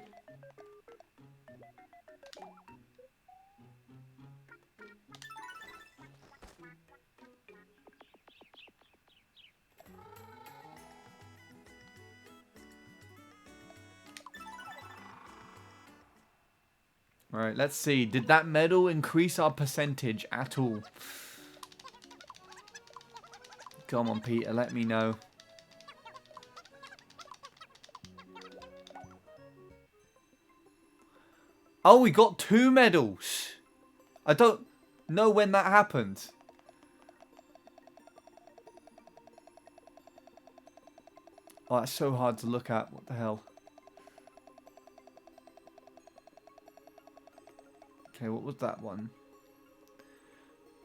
Alright, let's see. Did that medal increase our percentage at all? Come on, Peter, let me know. Oh, we got 2 medals. I don't know when that happened. Oh, that's so hard to look at. What the hell? Okay, what was that one?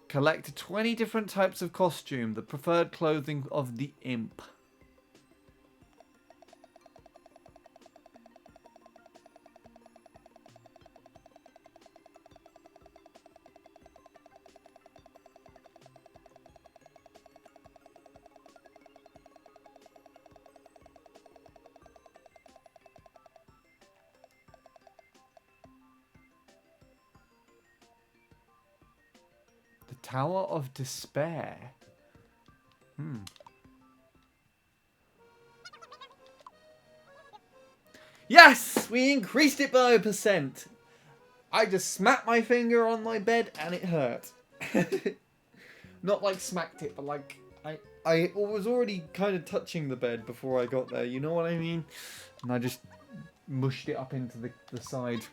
Collect 20 different types of costume. The preferred clothing of the imp. The Tower of Despair. Yes! We increased it by 1%. I just smacked my finger on my bed and it hurt. Not like smacked it, but like I was already kind of touching the bed before I got there, you know what I mean? And I just mushed it up into the side.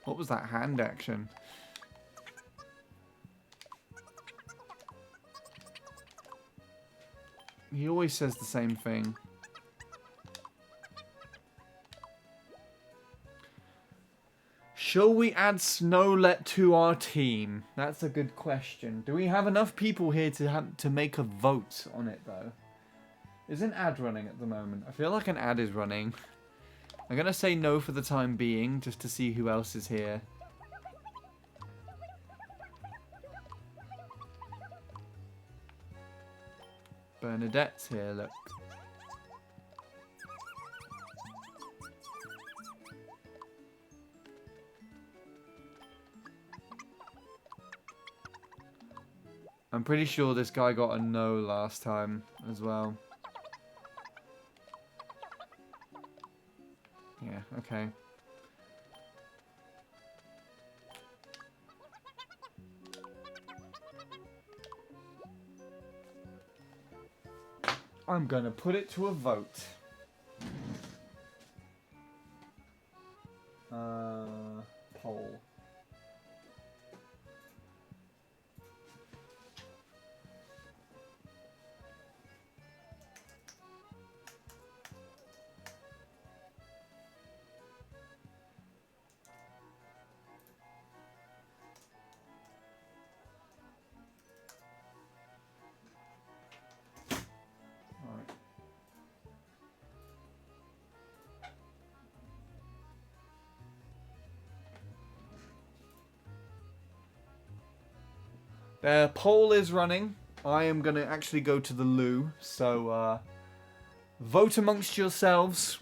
What was that hand action? He always says the same thing. Shall we add Snowlet to our team? That's a good question. Do we have enough people here to make a vote on it, though? Is an ad running at the moment? I feel like an ad is running. I'm going to say no for the time being, just to see who else is here. Bernadette's here, look. I'm pretty sure this guy got a no last time as well. Yeah, okay. I'm gonna put it to a vote. Poll. Their poll is running. I am going to actually go to the loo. So, vote amongst yourselves.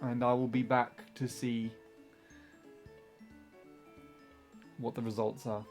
And I will be back to see what the results are.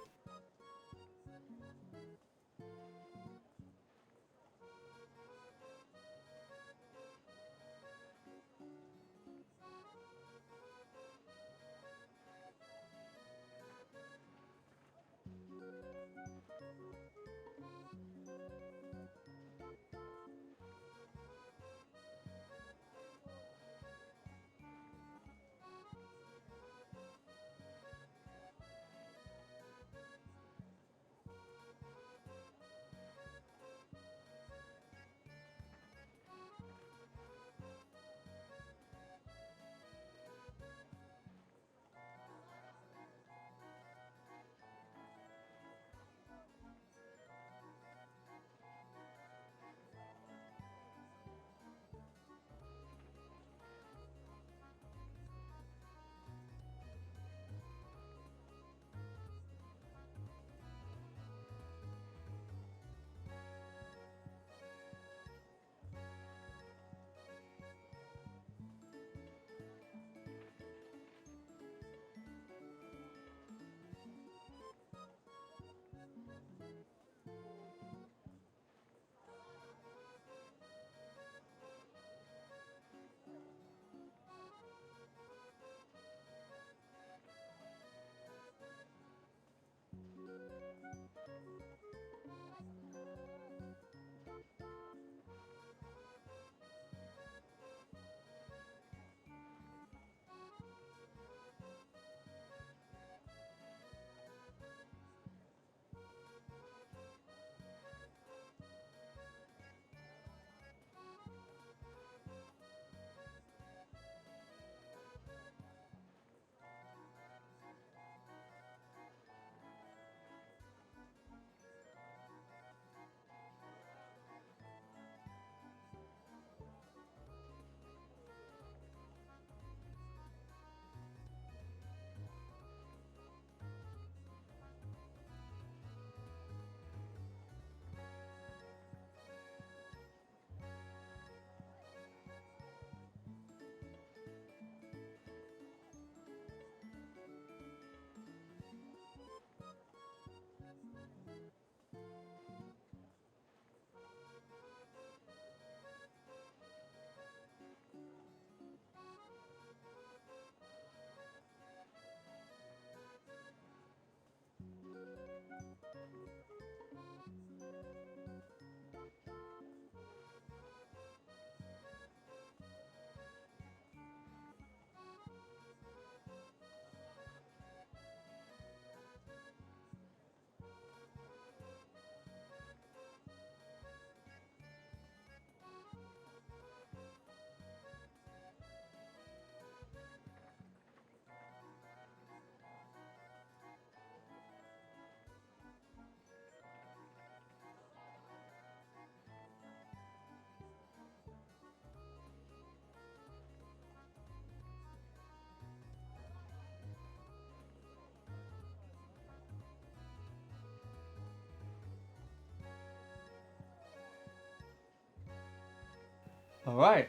Alright.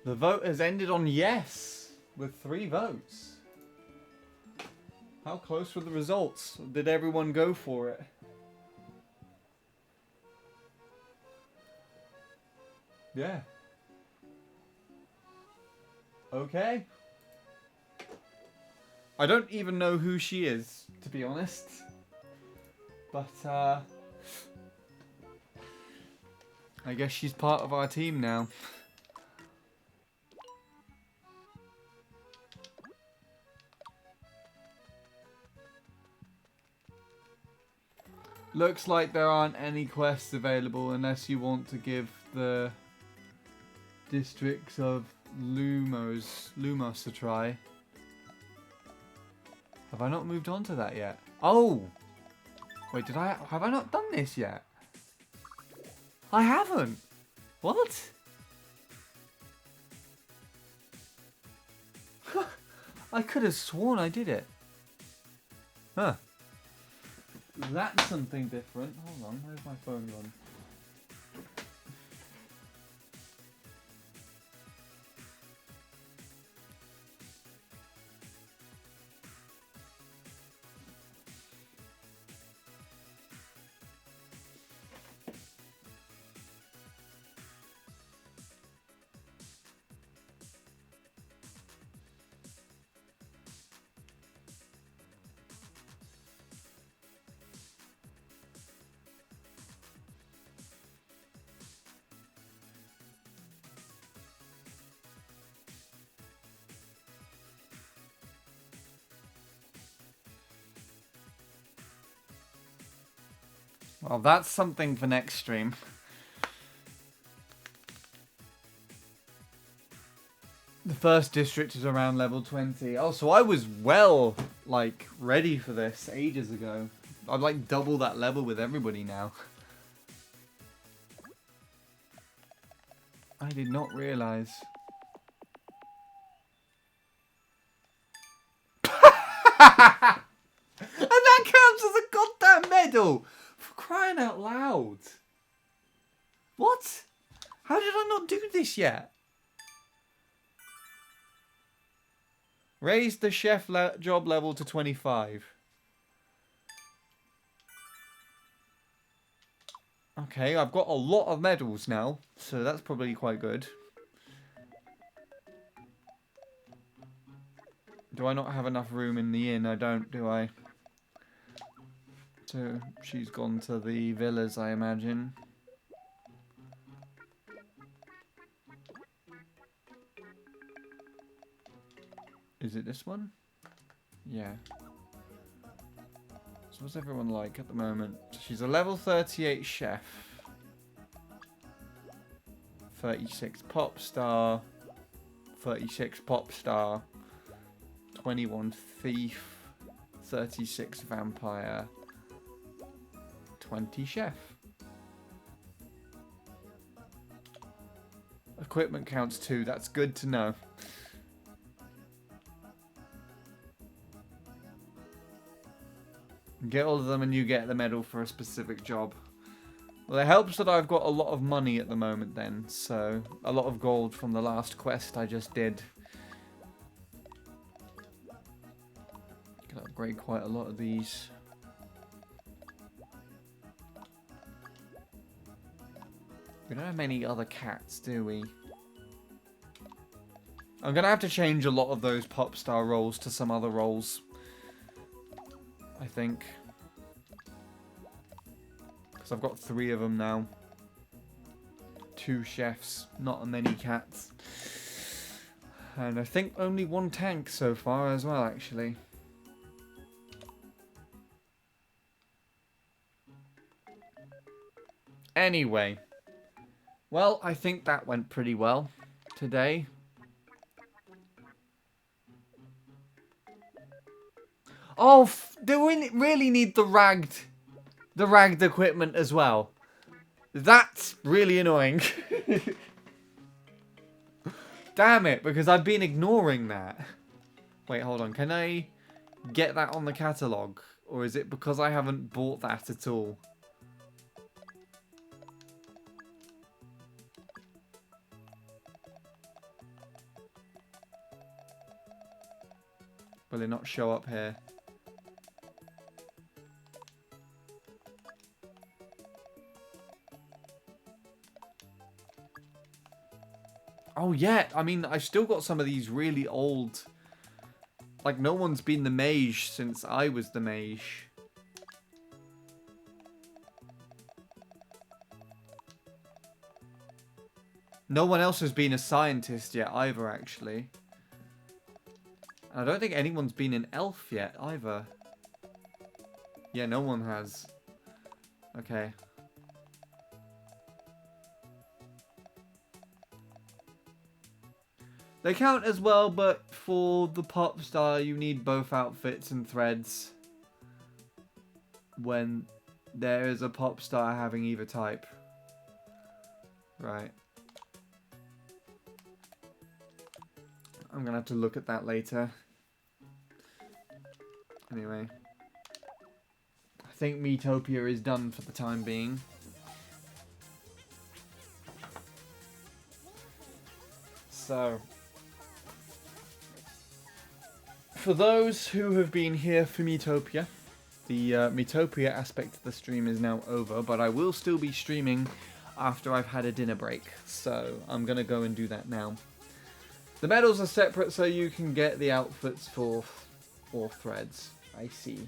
The vote has ended on yes, with 3 votes. How close were the results? Did everyone go for it? Yeah. Okay. I don't even know who she is, to be honest. But, I guess she's part of our team now. Looks like there aren't any quests available unless you want to give the districts of Lumos a try. Have I not moved on to that yet? Oh! Wait, have I not done this yet? I haven't! What? I could have sworn I did it. Huh. that's something different. Hold on, where's my phone gone? Well, that's something for next stream. The first district is around level 20. Oh, so I was well, like, ready for this ages ago. I'd like double that level with everybody now. I did not realise. And that counts as a goddamn medal! For crying out loud. What? How did I not do this yet? Raise the chef job level to 25. Okay, I've got a lot of medals now, so that's probably quite good. Do I not have enough room in the inn? I don't, do I? So, she's gone to the villas, I imagine. Is it this one? Yeah. So what's everyone like at the moment? She's a level 38 chef. 36 pop star. 36 pop star. 21 thief. 36 vampire. 20 chef. Equipment counts 2. That's good to know. Get all of them and you get the medal for a specific job. Well, it helps that I've got a lot of money at the moment then. So, a lot of gold from the last quest I just did. Can upgrade quite a lot of these. We don't have many other cats, do we? I'm going to have to change a lot of those pop star roles to some other roles. I think. Because I've got 3 of them now. 2 chefs, not many cats. And I think only 1 tank so far as well, actually. Anyway. Well, I think that went pretty well today. Oh, do we really need the ragged equipment as well? That's really annoying. Damn it, because I've been ignoring that. Wait, hold on. Can I get that on the catalogue? Or is it because I haven't bought that at all? Will it not show up here? Oh, yeah. I mean, I've still got some of these really old... Like, no one's been the mage since I was the mage. No one else has been a scientist yet either, actually. And I don't think anyone's been an elf yet either. Yeah, no one has. Okay. They count as well, but for the pop star, you need both outfits and threads. When there is a pop star having either type. Right. I'm gonna have to look at that later. Anyway. I think Miitopia is done for the time being. So, for those who have been here for Miitopia, the Miitopia aspect of the stream is now over, but I will still be streaming after I've had a dinner break, so I'm going to go and do that now. The medals are separate so you can get the outfits for all threads. I see.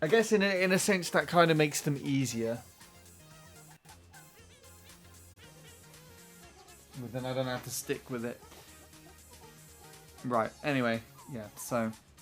I guess in a sense that kind of makes them easier. But then I don't have to stick with it. Right, anyway, yeah, so